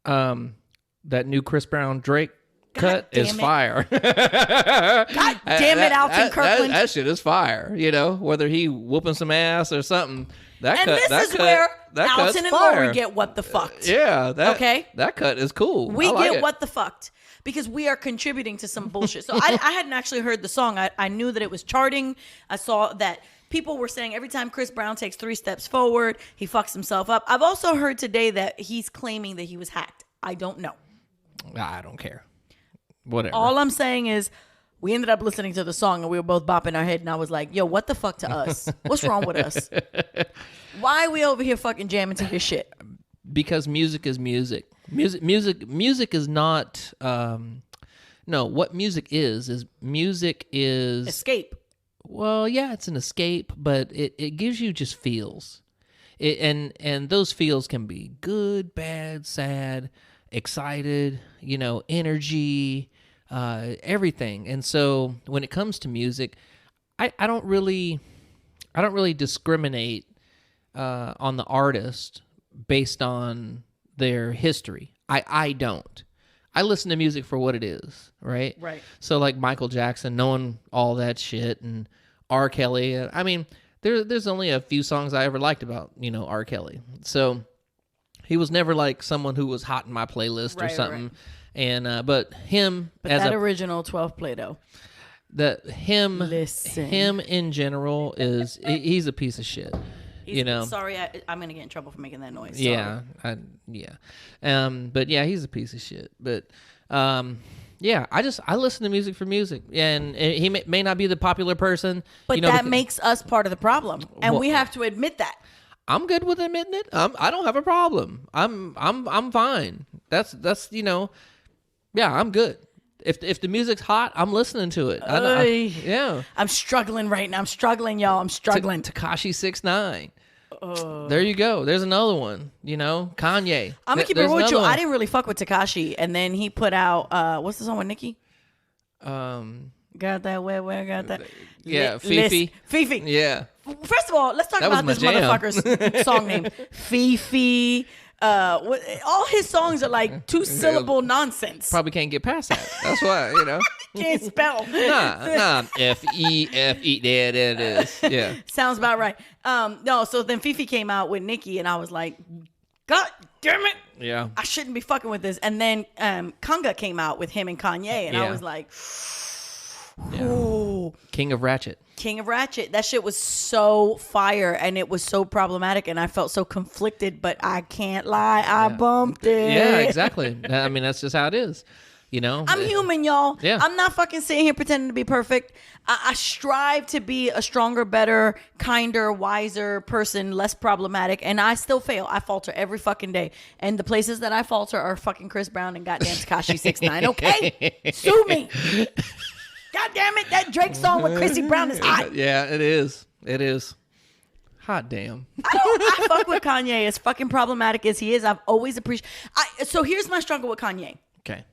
That new Chris Brown Drake cut is fire. God damn it, Alton Kirkland. That shit is fire. Whether he whooping some ass or something. This is where Alton and Lori get what the fucked. Yeah. That cut is cool. We get what the fucked because we are contributing to some bullshit. So I hadn't actually heard the song. I knew that it was charting. I saw that people were saying every time Chris Brown takes 3 steps forward, he fucks himself up. I've also heard today that he's claiming that he was hacked. I don't know. I don't care. Whatever. All I'm saying is we ended up listening to the song and we were both bopping our head and I was like, yo, what the fuck to us? What's wrong with us? Why are we over here fucking jamming to his shit? Because music is music. Music is not no, what music is escape. Well, yeah, it's an escape, but it gives you just feels. And those feels can be good, bad, sad, excited, energy, everything. And so when it comes to music, I don't really discriminate on the artist based on their history. I don't. I listen to music for what it is, right? Right. So like Michael Jackson, knowing all that shit, and R. Kelly. I mean, there's only a few songs I ever liked about, R. Kelly. So he was never like someone who was hot in my playlist or something. Right. And but him as that original 12 Play-Doh. Him in general is he's a piece of shit. Sorry, I'm gonna get in trouble for making that noise. Sorry. But yeah, he's a piece of shit. But I listen to music for music, and he may not be the popular person, but that makes us part of the problem, and we have to admit that. I'm good with admitting it. I don't have a problem. I'm fine. That's I'm good. If the music's hot, I'm listening to it. I'm struggling right now. I'm struggling, y'all. I'm struggling. Tekashi 6ix9ine. There you go. There's another one. Kanye. I'm gonna keep it real with you. I didn't really fuck with Tekashi, and then he put out what's the song with Nicki? Got that where got that? Yeah, Fifi. Fifi. Yeah. First of all, let's talk about this motherfucker's song name, Fifi. All his songs are like 2-syllable nonsense. Probably can't get past that. That's why, Can't spell. Nah. F-E. There it is. Yeah. Sounds about right. No, so then Fifi came out with Nicki, and I was like, God damn it. Yeah. I shouldn't be fucking with this. And then Conga came out with him and Kanye, and I was like, ooh. King of Ratchet. That shit was so fire, and it was so problematic, and I felt so conflicted, but I can't lie, I bumped it. Yeah, exactly. I mean, that's just how it is. I'm human, y'all. Yeah. I'm not fucking sitting here pretending to be perfect. I strive to be a stronger, better, kinder, wiser person, less problematic, and I still fail. I falter every fucking day. And the places that I falter are fucking Chris Brown and goddamn Tekashi 6ix9ine, okay? Sue me. God damn it, that Drake song with Chrissy Brown is hot. Yeah, it is. It is. Hot damn. I fuck with Kanye, as fucking problematic as he is. I've always appreciated. So here's my struggle with Kanye. Okay.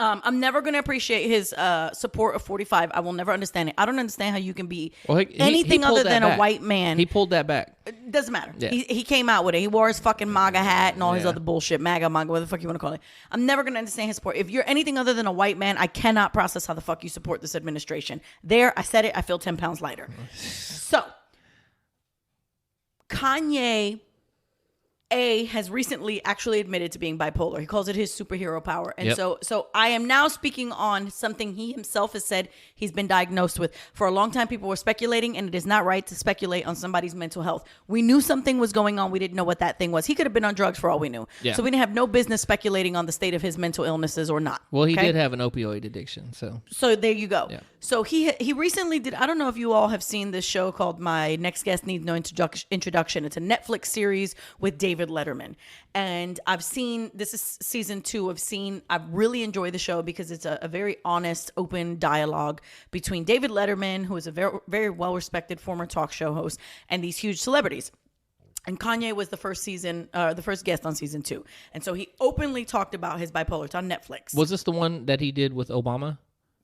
I'm never going to appreciate his support of 45. I will never understand it. I don't understand how you can be anything other than a white man. He pulled that back. It doesn't matter. Yeah. He came out with it. He wore his fucking MAGA hat and all his other bullshit. MAGA, whatever the fuck you want to call it. I'm never going to understand his support. If you're anything other than a white man, I cannot process how the fuck you support this administration. There, I said it. I feel 10 pounds lighter. So, Kanye has recently actually admitted to being bipolar. He calls it his superhero power. And so I am now speaking on something he himself has said he's been diagnosed with. For a long time, people were speculating, and it is not right to speculate on somebody's mental health. We knew something was going on. We didn't know what that thing was. He could have been on drugs for all we knew. Yeah. So we didn't have no business speculating on the state of his mental illnesses or not. Well, he did have an opioid addiction. So there you go. Yeah. So he recently did, I don't know if you all have seen this show called My Next Guest Needs No Introduction. It's a Netflix series with David Letterman. And this is season 2 I really enjoy the show because it's a very honest, open dialogue between David Letterman, who is a very, very well-respected former talk show host, and these huge celebrities. And Kanye was the first guest on season 2. And so he openly talked about his bipolar. It's on Netflix. Was this the one that he did with Obama?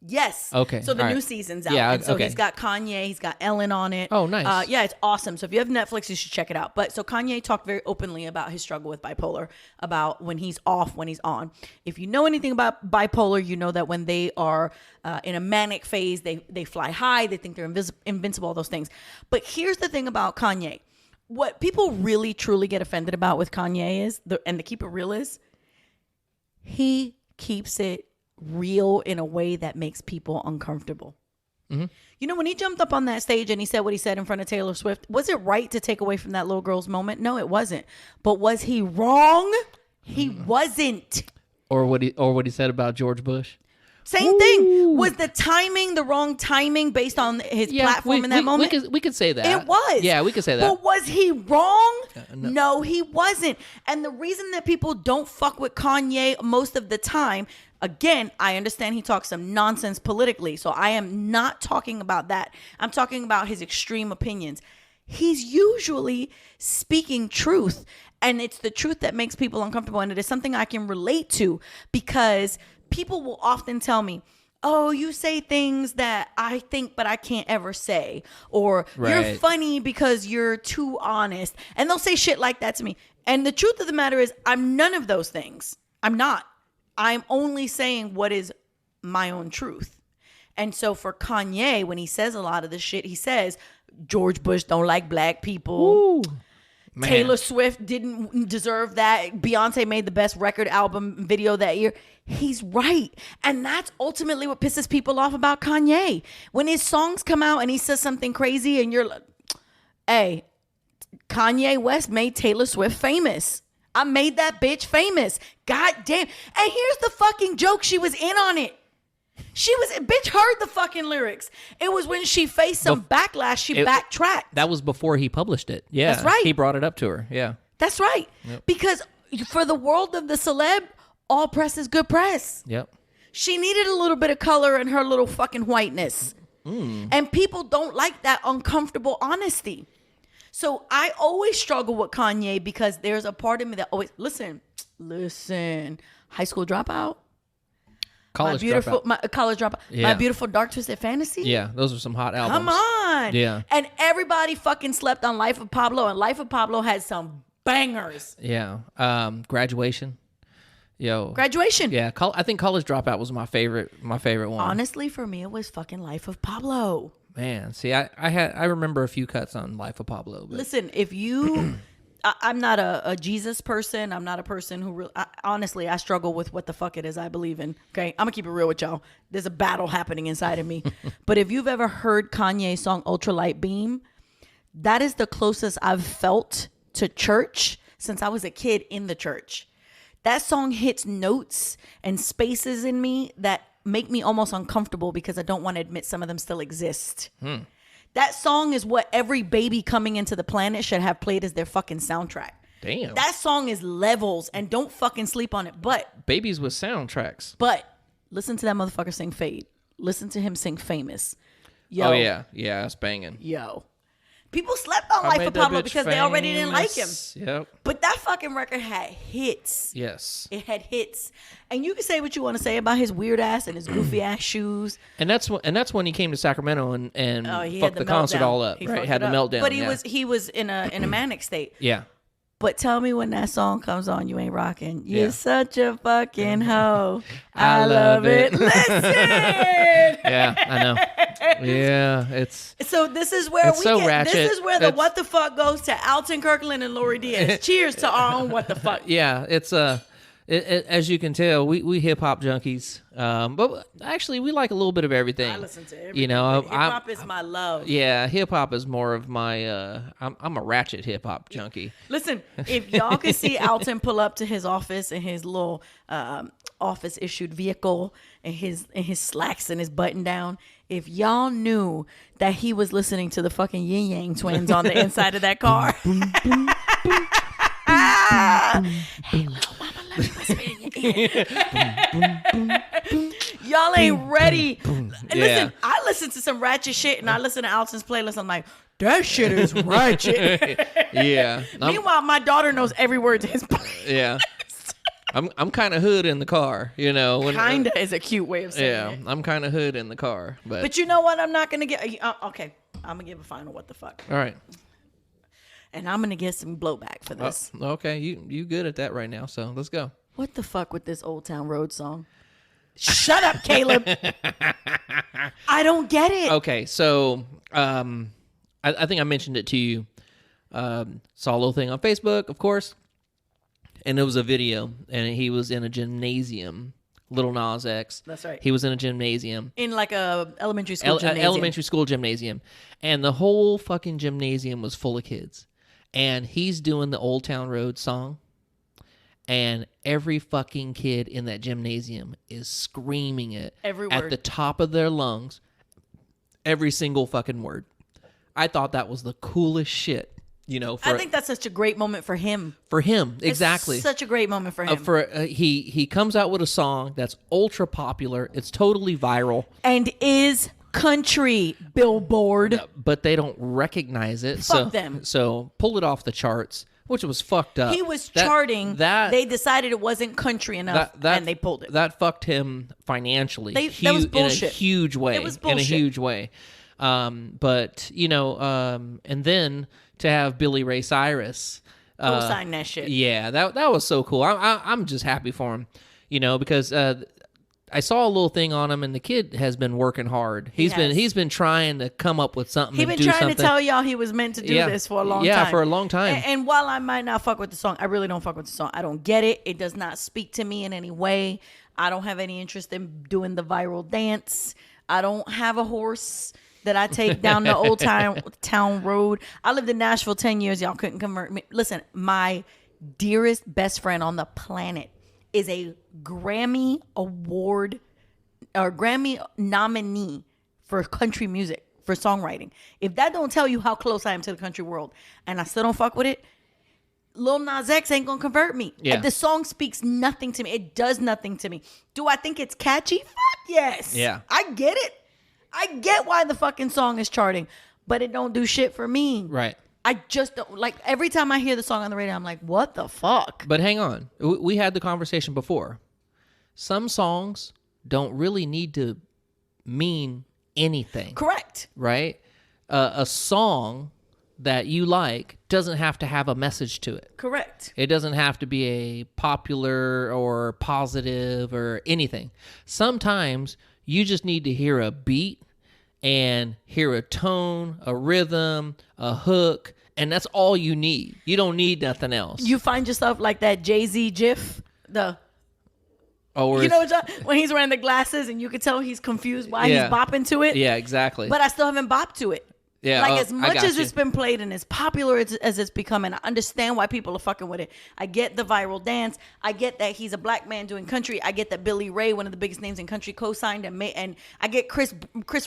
Yes. Okay. So the new season's out. Yeah. And so he's got Kanye, he's got Ellen on it. Oh, nice. Yeah, it's awesome. So if you have Netflix, you should check it out. But so Kanye talked very openly about his struggle with bipolar, about when he's off, when he's on. If you know anything about bipolar, you know that when they are in a manic phase, they fly high, they think they're invincible, all those things. But here's the thing about Kanye. What people really, truly get offended about with Kanye is, and to keep it real is, he keeps it real in a way that makes people uncomfortable. Mm-hmm. When he jumped up on that stage and he said what he said in front of Taylor Swift, was it right to take away from that little girl's moment? No, it wasn't. But was he wrong? He wasn't. Or what he said about George Bush? Same thing. Was the timing the wrong timing based on his platform in that moment? We could say that. It was. Yeah, we could say that. But was he wrong? No, he wasn't. And the reason that people don't fuck with Kanye most of the time, again, I understand he talks some nonsense politically, so I am not talking about that. I'm talking about his extreme opinions. He's usually speaking truth, and it's the truth that makes people uncomfortable, and it is something I can relate to because people will often tell me, oh, you say things that I think but I can't ever say, or you're funny because you're too honest, and they'll say shit like that to me. And the truth of the matter is, I'm none of those things. I'm not. I'm only saying what is my own truth. And so for Kanye, when he says a lot of this shit, he says, George Bush don't like black people. Ooh, Taylor Swift didn't deserve that. Beyonce made the best record album video that year. He's right. And that's ultimately what pisses people off about Kanye. When his songs come out and he says something crazy and you're like, hey, Kanye West made Taylor Swift famous. I made that bitch famous. God damn. And here's the fucking joke. She was in on it. Bitch heard the fucking lyrics. It was when she faced some backlash, she backtracked. That was before he published it. Yeah. That's right. He brought it up to her. Yeah. That's right. Yep. Because for the world of the celeb, all press is good press. Yep. She needed a little bit of color in her little fucking whiteness. And people don't like that uncomfortable honesty. So I always struggle with Kanye because there's a part of me that always, listen, High School Dropout. College Dropout. Yeah. My Beautiful Dark Twisted Fantasy. Yeah, those are some hot albums. Come on. Yeah. And everybody fucking slept on Life of Pablo, and Life of Pablo had some bangers. Yeah. Graduation. Graduation. Yeah, I think College Dropout was my favorite one. Honestly, for me, it was fucking Life of Pablo. Man, see, I remember a few cuts on Life of Pablo. But. Listen, if you, I'm not a Jesus person. I'm not a person who really, honestly, I struggle with what the fuck it is I believe in. Okay, I'm gonna keep it real with y'all. There's a battle happening inside of me. But if you've ever heard Kanye's song Ultralight Beam, that is the closest I've felt to church since I was a kid in the church. That song hits notes and spaces in me that make me almost uncomfortable because I don't want to admit some of them still exist. That song is what every baby coming into the planet should have played as their fucking soundtrack. Damn. That song is levels, and don't fucking sleep on it. But babies with soundtracks. But listen to that motherfucker sing Fade. Listen to him sing Famous. Yo. Oh yeah, that's banging. Yo. People slept on Life of Pablo because they already didn't like him. Yep. But that fucking record had hits. Yes. It had hits. And you can say what you want to say about his weird ass and his goofy ass shoes. And that's when he came to Sacramento and fucked the meltdown. concert all up. Right? Had the meltdown. But he was in a manic state. Yeah. But tell me when that song comes on, you ain't rocking. You're such a fucking hoe. I love it. Listen. Yeah, I know. Yeah, it's so. This is where ratchet. This is where the what the fuck goes to Alton Kirkland and Lori Diaz. Cheers to our own what the fuck. Yeah, it's as you can tell, we hip hop junkies. But actually, we like a little bit of everything. I listen to everything. You know, hip hop is my love. Yeah, hip hop is more of my. I'm a ratchet hip hop junkie. Listen, if y'all could see Alton pull up to his office in his little office issued vehicle and his slacks and his button down, if y'all knew that he was listening to the fucking Yin Yang Twins on the inside of that car. Hey, little mama, let me whisper in your ear. Y'all ain't ready. Listen, I listen to some ratchet shit and I listen to Alton's playlist. I'm like, that shit is ratchet. Yeah. Meanwhile, my daughter knows every word to his playlist. Yeah. I'm kind of hood in the car, you know. Kinda is a cute way of saying it. Yeah, I'm kind of hood in the car, but you know what? I'm not gonna get. Okay, I'm gonna give a final what the fuck. All right. And I'm gonna get some blowback for this. Oh, okay, you good at that right now, so let's go. What the fuck with this Old Town Road song? Shut up, Caleb. I don't get it. Okay, so I think I mentioned it to you. Saw a little thing on Facebook, of course. And it was a video, and he was in a gymnasium. Lil Nas X. That's right. He was in a gymnasium. In like a elementary school gymnasium. Elementary school gymnasium. And the whole fucking gymnasium was full of kids. And he's doing the Old Town Road song. And every fucking kid in that gymnasium is screaming it. Every word. At the top of their lungs. Every single fucking word. I thought that was the coolest shit. You know, I think that's such a great moment for him. For him, exactly. It's such a great moment for him. He comes out with a song that's ultra popular. It's totally viral. And is country, Billboard. But they don't recognize it. Fuck them. So pull it off the charts, which was fucked up. He was charting. They decided it wasn't country enough, and they pulled it. That fucked him financially. That was bullshit. In a huge way. It was bullshit. In a huge way. But, you know, and then to have Billy Ray Cyrus Co-sign that shit. Yeah, that was so cool. I'm just happy for him, because I saw a little thing on him, and the kid has been working hard. He's been trying to come up with something. He's been trying to tell y'all he was meant to do this for a long time. Yeah, for a long time. And while I might not fuck with the song, I really don't fuck with the song. I don't get it. It does not speak to me in any way. I don't have any interest in doing the viral dance. I don't have a horse that I take down the old town road. I lived in Nashville 10 years. Y'all couldn't convert me. Listen, my dearest best friend on the planet is a Grammy Award or Grammy nominee for country music, for songwriting. If that don't tell you how close I am to the country world and I still don't fuck with it, Lil Nas X ain't gonna convert me. Yeah. The song speaks nothing to me. It does nothing to me. Do I think it's catchy? Fuck yes. Yeah. I get it. I get why the fucking song is charting, but it don't do shit for me. Right. I just don't, like, every time I hear the song on the radio, I'm like, what the fuck? But hang on. We had the conversation before. Some songs don't really need to mean anything. Correct. Right? A song that you like doesn't have to have a message to it. Correct. It doesn't have to be a popular or positive or anything. Sometimes you just need to hear a beat and hear a tone, a rhythm, a hook, and that's all you need. You don't need nothing else. You find yourself like that Jay-Z gif, when he's wearing the glasses and you can tell he's confused why he's bopping to it. Yeah, exactly. But I still haven't bopped to it. Yeah, like as much as it's been played and as popular as it's become, and I understand why people are fucking with it. I get the viral dance. I get that he's a black man doing country. I get that Billy Ray, one of the biggest names in country, co-signed and I get Chris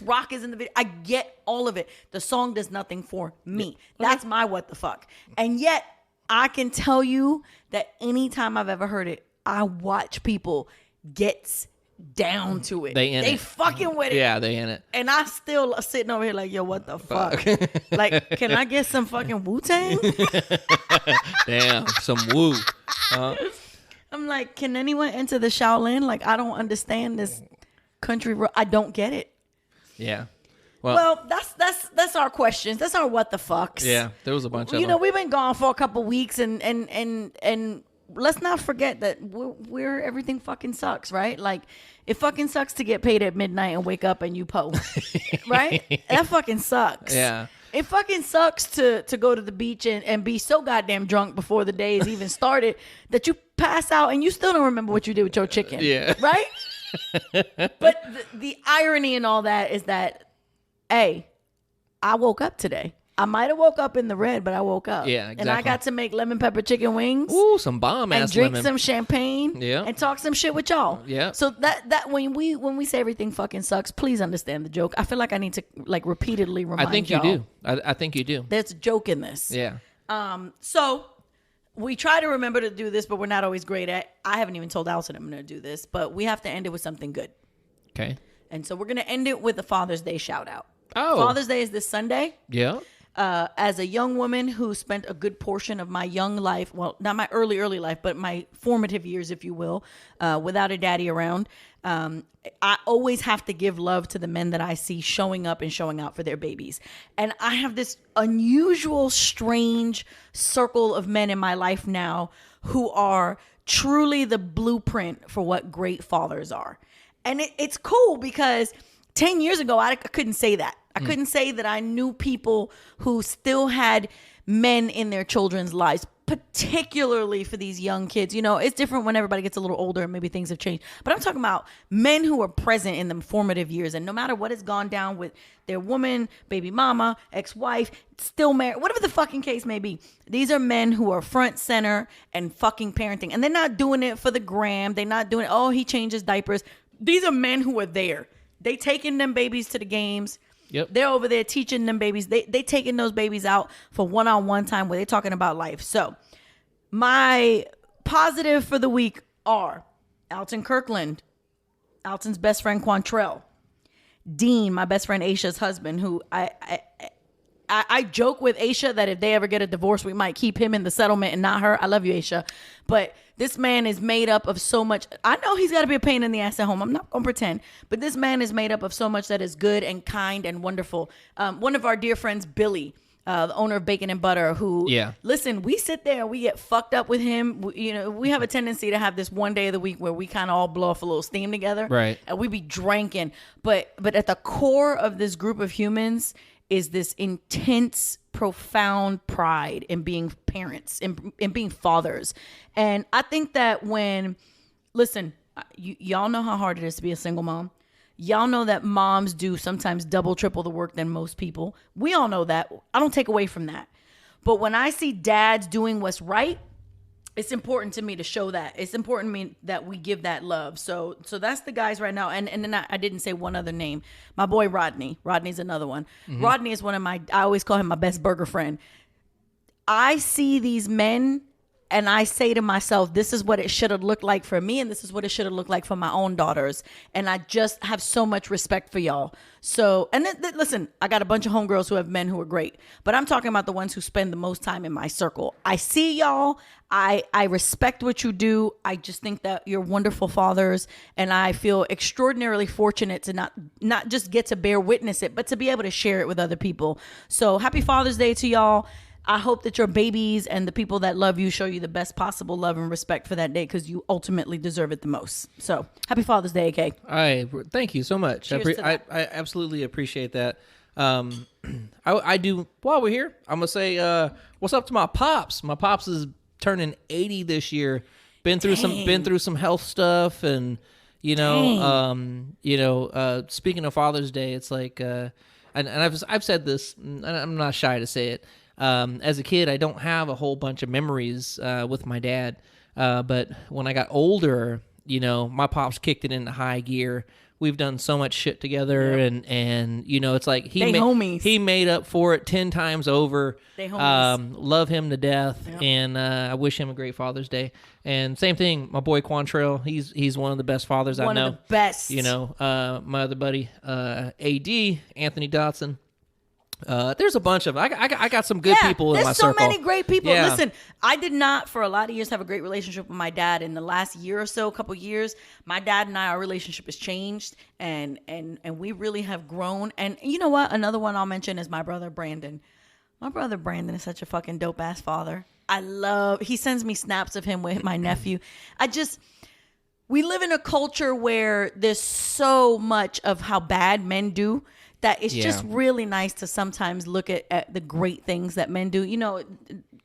Rock is in the video. I get all of it. The song does nothing for me. Yeah. That's my what the fuck. And yet I can tell you that anytime I've ever heard it, I watch people get down to it. They fucking with it. Yeah, they in it. And I still sitting over here like, yo, what the fuck? Like, can I get some fucking Wu-Tang? Damn, some Wu. I'm like, can anyone enter the Shaolin? Like, I don't understand this country. I don't get it. Yeah. Well, that's our questions. That's our what the fucks. Yeah, there was a bunch of them. We've been gone for a couple weeks and let's not forget that we're everything fucking sucks, right? Like, it fucking sucks to get paid at midnight and wake up and you post, right? That fucking sucks. Yeah. It fucking sucks to go to the beach and be so goddamn drunk before the day has even started that you pass out and you still don't remember what you did with your chicken. Yeah. Right? But the irony in all that is that, hey, I woke up today. I might have woke up in the red, but I woke up. Yeah, exactly. And I got to make lemon pepper chicken wings. Ooh, some bomb ass and drink lemon. some champagne. Yeah. And talk some shit with y'all. Yeah. So that when we say everything fucking sucks, please understand the joke. I feel like I need to like repeatedly remind y'all. I think you do. I think you do. There's a joke in this. Yeah. So we try to remember to do this, but we're not always great at. I haven't even told Allison I'm going to do this, but we have to end it with something good. Okay. And so we're going to end it with a Father's Day shout out. Oh. Father's Day is this Sunday. Yeah. As a young woman who spent a good portion of my young life, well, not my early life, but my formative years, if you will, without a daddy around, I always have to give love to the men that I see showing up and showing out for their babies. And I have this unusual, strange circle of men in my life now who are truly the blueprint for what great fathers are. And it's cool because 10 years ago, I couldn't say that. I couldn't say that I knew people who still had men in their children's lives, particularly for these young kids. It's different when everybody gets a little older and maybe things have changed. But I'm talking about men who are present in the formative years. And no matter what has gone down with their woman, baby mama, ex-wife, still married, whatever the fucking case may be, these are men who are front center and fucking parenting. And they're not doing it for the gram. They're not doing it, oh, he changes diapers. These are men who are there. They taking them babies to the games. Yep. They're over there teaching them babies. They taking those babies out for one-on-one time where they're talking about life. So my positive for the week are Alton Kirkland, Alton's best friend Quantrell, Dean, my best friend Aisha's husband, who I joke with Aisha that if they ever get a divorce, we might keep him in the settlement and not her. I love you, Aisha. But this man is made up of so much. I know he's got to be a pain in the ass at home. I'm not going to pretend. But this man is made up of so much that is good and kind and wonderful. One of our dear friends, Billy, the owner of Bacon and Butter, who, listen, we sit there and we get fucked up with him. We have a tendency to have this one day of the week where we kind of all blow off a little steam together. Right. And we be drinking. But at the core of this group of humans is this intense, profound pride in being parents, in being fathers. And I think that listen, y'all know how hard it is to be a single mom. Y'all know that moms do sometimes double, triple the work than most people. We all know that. I don't take away from that. But when I see dads doing what's right, it's important to me to show that. It's important to me that we give that love. So that's the guys right now. And then I didn't say one other name. My boy Rodney. Rodney's another one. Mm-hmm. Rodney is one of I always call him my best burger friend. I see these men and I say to myself, this is what it should have looked like for me, and this is what it should have looked like for my own daughters. And I just have so much respect for y'all. So, and listen, I got a bunch of homegirls who have men who are great, but I'm talking about the ones who spend the most time in my circle. I see y'all. I respect what you do. I just think that you're wonderful fathers, and I feel extraordinarily fortunate to not just get to bear witness it, but to be able to share it with other people. So happy Father's Day to y'all. I hope that your babies and the people that love you show you the best possible love and respect for that day, because you ultimately deserve it the most. So happy Father's Day, AK. Thank you so much. I absolutely appreciate that. I do. While we're here, I'm gonna say what's up to my pops. My pops is turning 80 this year. Been through some health stuff, and speaking of Father's Day, it's like and I've said this, and I'm not shy to say it. As a kid, I don't have a whole bunch of memories with my dad, but when I got older, my pops kicked it into high gear. We've done so much shit together, and it's like he made up for it 10 times over. They homies. Love him to death, and I wish him a great Father's Day. And same thing, my boy Quantrell, he's one of the best fathers I know. One of the best. My other buddy, AD, Anthony Dotson. There's a bunch of I got some good people in my circle. There's so many great people. Yeah. Listen, I did not for a lot of years have a great relationship with my dad. In the last year or so, couple years, my dad and our relationship has changed, and we really have grown. And you know what? Another one I'll mention is my brother Brandon. My brother Brandon is such a fucking dope ass father. He sends me snaps of him with my nephew. We live in a culture where there's so much of how bad men do that it's just really nice to sometimes look at the great things that men do.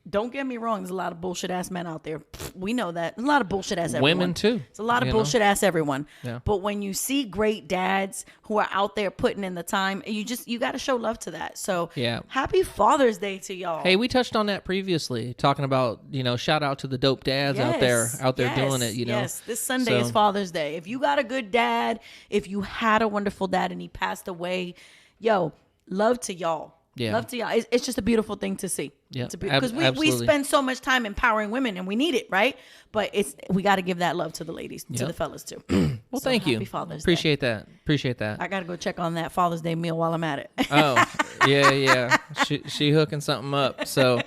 Don't get me wrong. There's a lot of bullshit ass men out there. We know that. There's a lot of bullshit ass everyone. Women too. It's a lot of bullshit ass everyone. Yeah. But when you see great dads who are out there putting in the time, you got to show love to that. So happy Father's Day to y'all. Hey, we touched on that previously, talking about, shout out to the dope dads out there doing it, Yes, this Sunday is Father's Day. If you got a good dad, if you had a wonderful dad and he passed away, love to y'all. Yeah. Love to y'all. It's just a beautiful thing to see. Yeah, because we spend so much time empowering women, and we need it, right? But we got to give that love to the ladies, to the fellas too. Well, thank you. Appreciate that. I got to go check on that Father's Day meal while I'm at it. Oh, yeah. She hooking something up. So,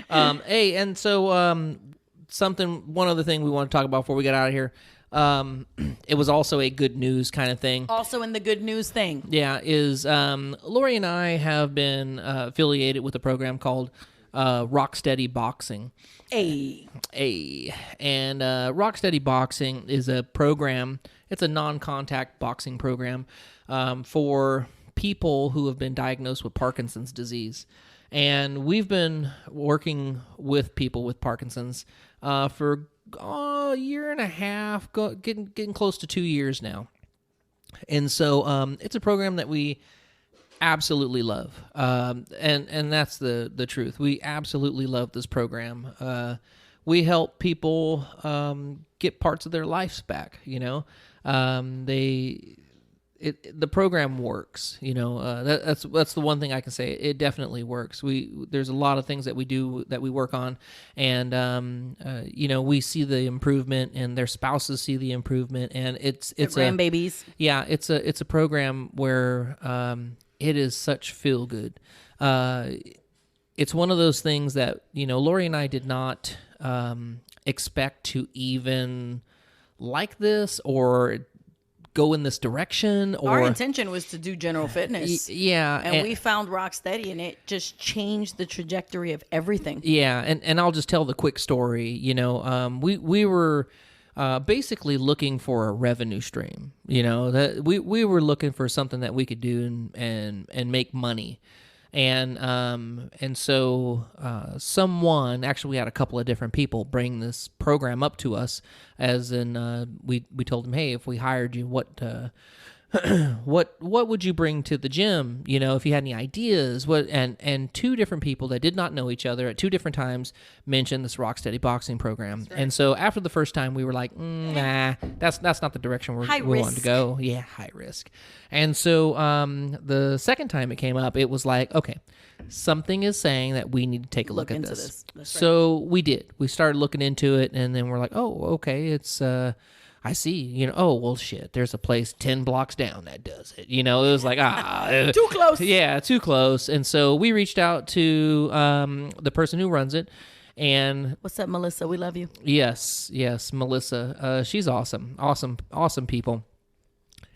hey, and so one other thing we want to talk about before we get out of here. It was also a good news kind of thing. Also in the good news thing. Yeah, is Lori and I have been affiliated with a program called Rocksteady Boxing. And Rocksteady Boxing is a program. It's a non-contact boxing program for people who have been diagnosed with Parkinson's disease. And we've been working with people with Parkinson's for a year and a half, getting close to 2 years now. And so it's a program that we absolutely love. And that's the truth. We absolutely love this program. We help people get parts of their lives back, the program works, that's the one thing I can say. It definitely works. There's a lot of things that we do that we work on, and we see the improvement, and their spouses see the improvement, and it's grandbabies. It's a program where it is such feel good. It's one of those things that Lori and I did not expect to even like this or go in this direction, or our intention was to do general fitness. Yeah. And we found Rocksteady, and it just changed the trajectory of everything. Yeah. And I'll just tell the quick story. You know, we were basically looking for a revenue stream. You know, that we were looking for something that we could do and make money. And so someone, actually we had a couple of different people bring this program up to us, as in we told them, hey, if we hired you, what would you bring to the gym? You know, if you had any ideas, and two different people that did not know each other at two different times mentioned this Rocksteady boxing program. Right. And so after the first time, we were like, nah, that's not the direction we wanted to go. Yeah, high risk. And so the second time it came up, it was like, okay, something is saying that we need to take a look at this. So we did. We started looking into it, and then we're like, oh, okay, it's I see, you know, oh, well, shit, there's a place 10 blocks down that does it. You know, it was like, too close. Yeah, too close. And so we reached out to the person who runs it. And what's up, Melissa? We love you. Yes, Melissa. She's awesome people.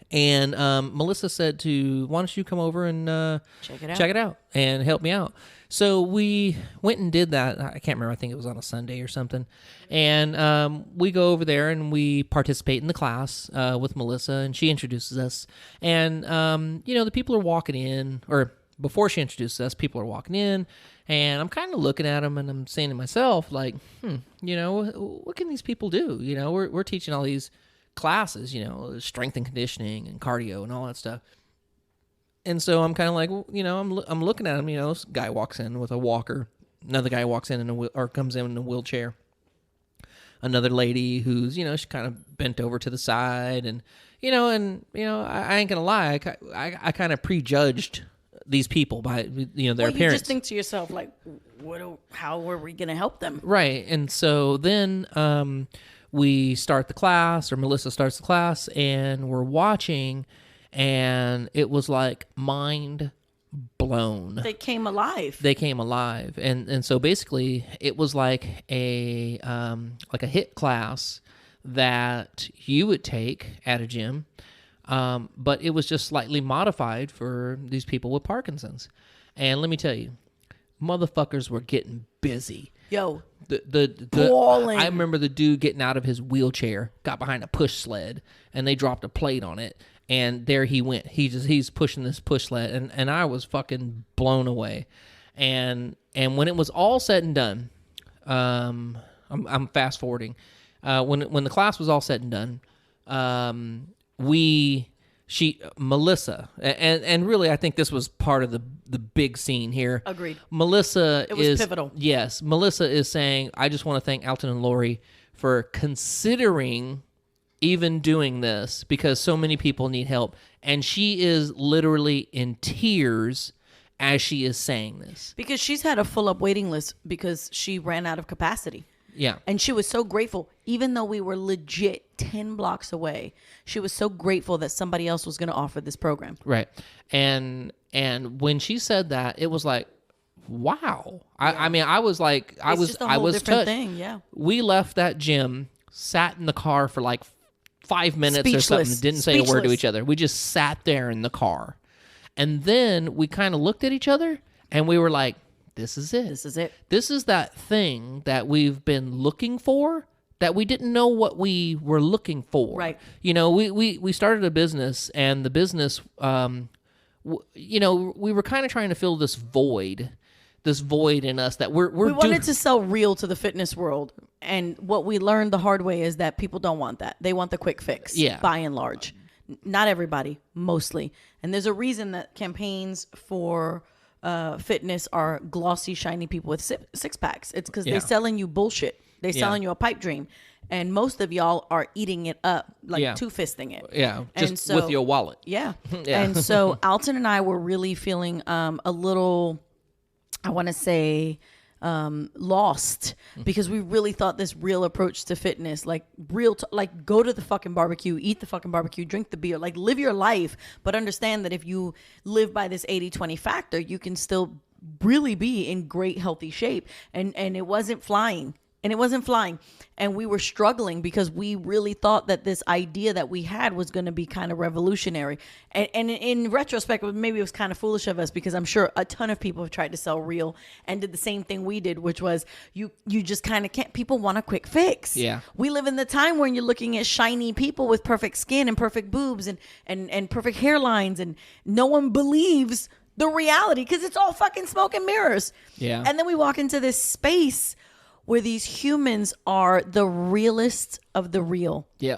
And Melissa said why don't you come over and check it out and help me out. So we went and did that. I can't remember. I think it was on a Sunday or something. And we go over there and we participate in the class with Melissa, and she introduces us. And, you know, the people are walking in, or before she introduces us, people are walking in, and I'm kind of looking at them and I'm saying to myself, like, you know, what can these people do? You know, we're teaching all these classes, you know, strength and conditioning and cardio and all that stuff. And so I'm kind of like, you know, I'm looking at him. You know, this guy walks in with a walker. Another guy walks in or comes in a wheelchair. Another lady who's, you know, she kind of bent over to the side, and you know, I ain't gonna lie, I kind of prejudged these people by, you know, their appearance. You just think to yourself, like, how are we gonna help them? Right. And so then we start the class, or Melissa starts the class, and we're watching. And it was like mind blown. They came alive. And so basically it was like a HIIT class that you would take at a gym. But it was just slightly modified for these people with Parkinson's. And let me tell you, motherfuckers were getting busy. Yo, I remember the dude getting out of his wheelchair, got behind a push sled, and they dropped a plate on it. And there he went. He's pushing this push sled, and I was fucking blown away. And when it was all said and done, I'm fast forwarding. When the class was all said and done, Melissa, and really I think this was part of the big scene here. Agreed. Melissa it was pivotal. Yes, Melissa is saying, I just want to thank Alton and Lori for considering even doing this, because so many people need help. And she is literally in tears as she is saying this. Because she's had a full up waiting list because she ran out of capacity. Yeah. And she was so grateful, even though we were legit 10 blocks away, she was so grateful that somebody else was going to offer this program. Right. And when she said that, it was like, wow. Yeah. I mean, I was like, I was touched. Thing. Yeah. We left that gym, sat in the car for like 5 minutes or something, didn't say a word to each other. We just sat there in the car. And then we kind of looked at each other and we were like, this is it. This is that thing that we've been looking for, that we didn't know what we were looking for. Right. You know, we started a business, and the business, you know, we were kind of trying to fill this void in us that we wanted to sell real to the fitness world. And what we learned the hard way is that people don't want that. They want the quick fix. Yeah. By and large. Not everybody, mostly. And there's a reason that campaigns for fitness are glossy, shiny people with six packs. It's because they're selling you bullshit. They're selling you a pipe dream. And most of y'all are eating it up, like two-fisting it. Yeah, just with your wallet. Yeah. And so Alton and I were really feeling a little, I want to say, lost, because we really thought this real approach to fitness, like like go to the fucking barbecue, eat the fucking barbecue, drink the beer, like live your life, but understand that if you live by this 80-20 factor, you can still really be in great healthy shape. And it wasn't flying. and it wasn't flying. And we were struggling because we really thought that this idea that we had was going to be kind of revolutionary. And in retrospect, maybe it was kind of foolish of us, because I'm sure a ton of people have tried to sell real and did the same thing we did, which was you just kind of can't. People want a quick fix. Yeah. We live in the time when you're looking at shiny people with perfect skin and perfect boobs and perfect hairlines, and no one believes the reality because it's all fucking smoke and mirrors. Yeah. And then we walk into this space where these humans are the realest of the real. Yeah.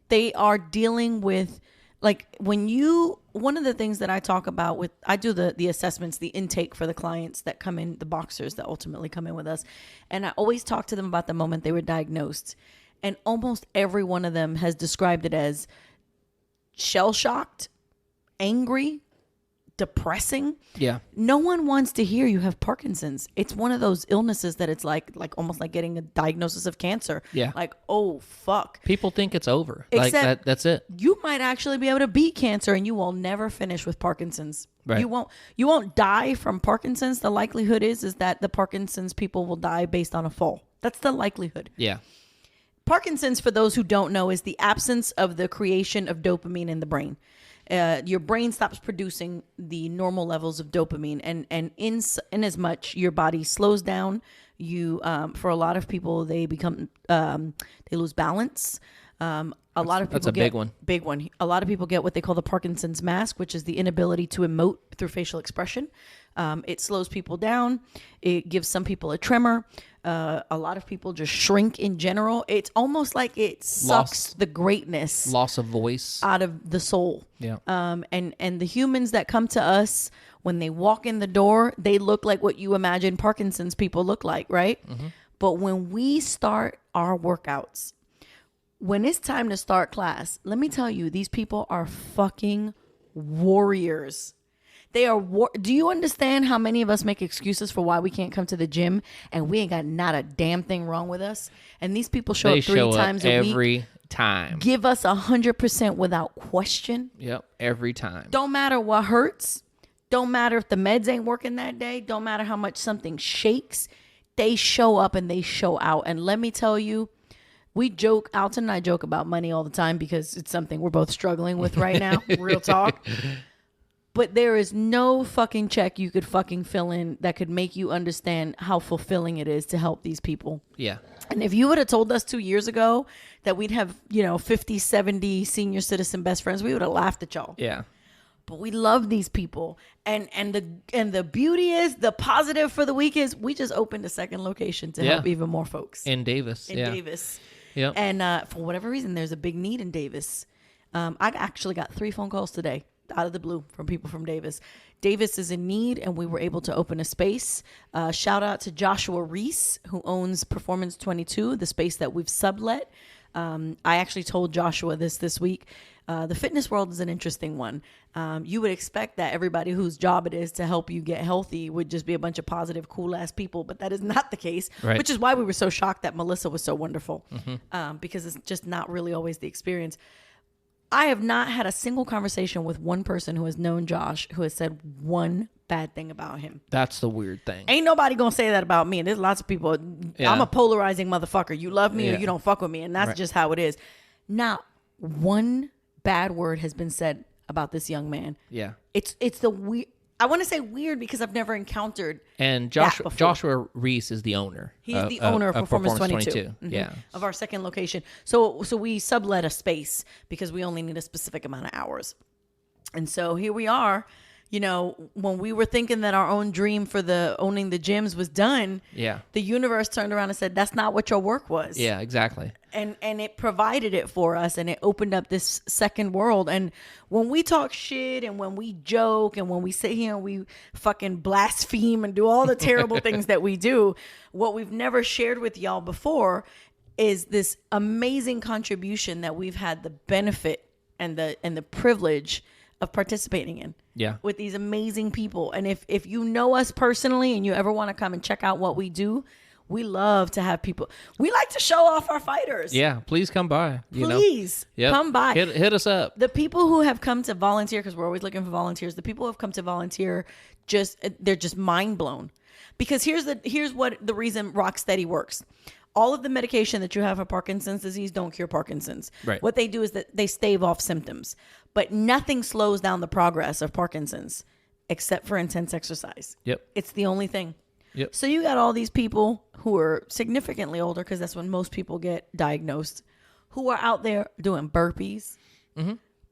They are dealing with, like, one of the things that I talk about with, I do the assessments, the intake for the clients that come in, the boxers that ultimately come in with us. And I always talk to them about the moment they were diagnosed. And almost every one of them has described it as shell-shocked, angry, depressing. Yeah. No one wants to hear you have Parkinson's. It's one of those illnesses that it's like almost like getting a diagnosis of cancer. Yeah. Like, oh fuck. People think it's over. Except like that's it. You might actually be able to beat cancer, and you will never finish with Parkinson's. Right. You won't die from Parkinson's. The likelihood is that the Parkinson's people will die based on a fall. That's the likelihood. Yeah. Parkinson's, for those who don't know, is the absence of the creation of dopamine in the brain. Your brain stops producing the normal levels of dopamine, and in as much your body slows down, you for a lot of people they become they lose balance. A lot of people that's a get big one. A lot of people get what they call the Parkinson's mask, which is the inability to emote through facial expression. It slows people down. It gives some people a tremor. A lot of people just shrink in general. It's almost like it sucks the greatness, loss of voice out of the soul. Yeah. And the humans that come to us, when they walk in the door, they look like what you imagine Parkinson's people look like, right? Mm-hmm. But when we start our workouts, when it's time to start class, let me tell you, these people are fucking warriors. They are do you understand how many of us make excuses for why we can't come to the gym, and we ain't got not a damn thing wrong with us? And these people show up 3 times a week. Every time. Give us 100% without question. Yep, every time. Don't matter what hurts. Don't matter if the meds ain't working that day. Don't matter how much something shakes. They show up and they show out. And let me tell you, Alton and I joke about money all the time because it's something we're both struggling with right now. Real talk. But there is no fucking check you could fucking fill in that could make you understand how fulfilling it is to help these people. Yeah. And if you would have told us 2 years ago that we'd have, 50, 70 senior citizen best friends, we would have laughed at y'all. Yeah. But we love these people. And the beauty is, the positive for the week is, we just opened a second location to help even more folks. In Davis. Davis. Yep. And for whatever reason, there's a big need in Davis. I actually got 3 phone calls today out of the blue from people from Davis. Davis is in need, and we were able to open a space. Shout out to Joshua Reese, who owns Performance 22, the space that we've sublet. I actually told Joshua this week. The fitness world is an interesting one. You would expect that everybody whose job it is to help you get healthy would just be a bunch of positive, cool ass people, but that is not the case, right. Which is why we were so shocked that Melissa was so wonderful, because it's just not really always the experience. I have not had a single conversation with one person who has known Josh who has said one bad thing about him. That's the weird thing. Ain't nobody gonna say that about me. And there's lots of people. Yeah. I'm a polarizing motherfucker. You love me or you don't fuck with me. And that's just how it is. Not one bad word has been said about this young man. Yeah. It's the weird. I want to say weird because I've never encountered and Joshua Reese is the owner. He's the owner of Performance 22. Mm-hmm. Yeah. Of our second location. So we sublet a space because we only need a specific amount of hours. And so here we are, when we were thinking that our own dream for owning the gyms was done, the universe turned around and said, that's not what your work was. Yeah, exactly. And it provided it for us, and it opened up this second world. And when we talk shit and when we joke and when we sit here and we fucking blaspheme and do all the terrible things that we do, what we've never shared with y'all before is this amazing contribution that we've had the benefit and the privilege of participating in. Yeah. With these amazing people. And if you know us personally and you ever want to come and check out what we do, we love to have people. We like to show off our fighters. Yeah, please come by. Please come by. Hit us up. The people who have come to volunteer, because we're always looking for volunteers, the people who have come to volunteer, they're just mind blown. Because here's what the reason Rocksteady works. all of the medication that you have for Parkinson's disease don't cure Parkinson's. Right. What they do is that they stave off symptoms, but nothing slows down the progress of Parkinson's except for intense exercise. Yep. It's the only thing. Yep. So you got all these people who are significantly older, because that's when most people get diagnosed, who are out there doing burpees,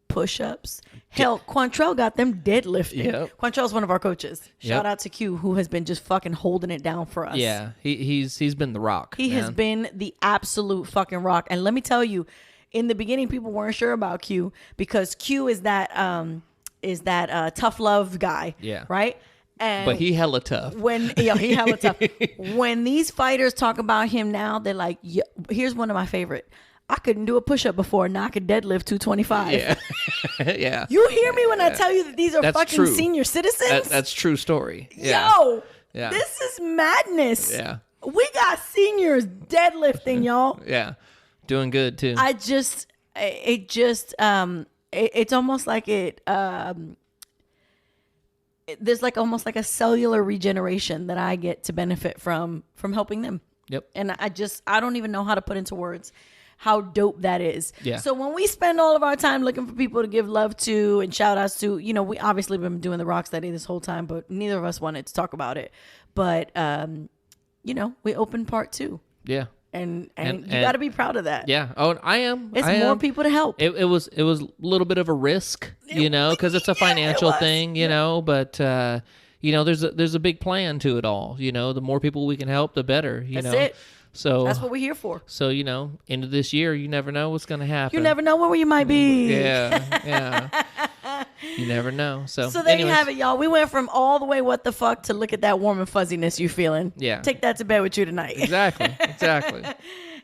push-ups. Hell, Quantrell got them deadlifting. Yep. Quantrell's one of our coaches. Shout Yep. out to Q, who has been just fucking holding it down for us. Yeah, he's been the rock. He has been the absolute fucking rock. And let me tell you, in the beginning, people weren't sure about Q, because Q is that tough love guy. Yeah. Right? And But he hella tough. he hella tough. When these fighters talk about him now, they're like, here's one of my favorite. I couldn't do a push-up before, now I could deadlift 225. Yeah. Yeah. You hear me when I tell you that these are That's fucking true. senior citizens? That's true story. Yeah. Yo, Yeah. this is madness. Yeah. We got seniors deadlifting, y'all. Yeah. Doing good too. It's almost like there's like almost like a cellular regeneration that I get to benefit from helping them. Yep. And I don't even know how to put into words how dope that is. Yeah. So when we spend all of our time looking for people to give love to and shout outs to, we obviously been doing the rock study this whole time, but neither of us wanted to talk about it. But, we opened part 2. Yeah. And you got to be proud of that. Yeah. Oh, I am. It's I more am. people to help. It was a little bit of a risk, because it's a financial thing, but there's a big plan to it all. The more people we can help, the better. That's it. So That's what we're here for. So end of this year, you never know what's going to happen. You never know where you might be. Yeah. You never know. So there anyways, you have it, y'all. We went from all the way what the fuck to look at that warm and fuzziness you feeling. Yeah. Take that to bed with you tonight. Exactly.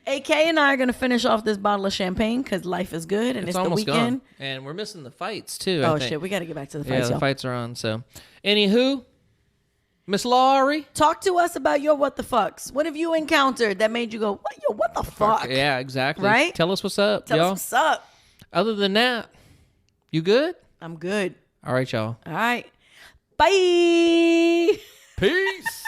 AK and I are going to finish off this bottle of champagne because life is good and it's the almost weekend. gone. And we're missing the fights too. Oh, I think. shit. We got to get back to the Yeah, fights, the y'all. fights are on. So, anywho, Miss Laurie. Talk to us about your what the fucks. What have you encountered that made you go, what the fuck? Yeah, exactly. Right? Tell us what's up, Tell y'all. us what's up. Other than that, you good? I'm good. All right, y'all. All right. Bye. Peace.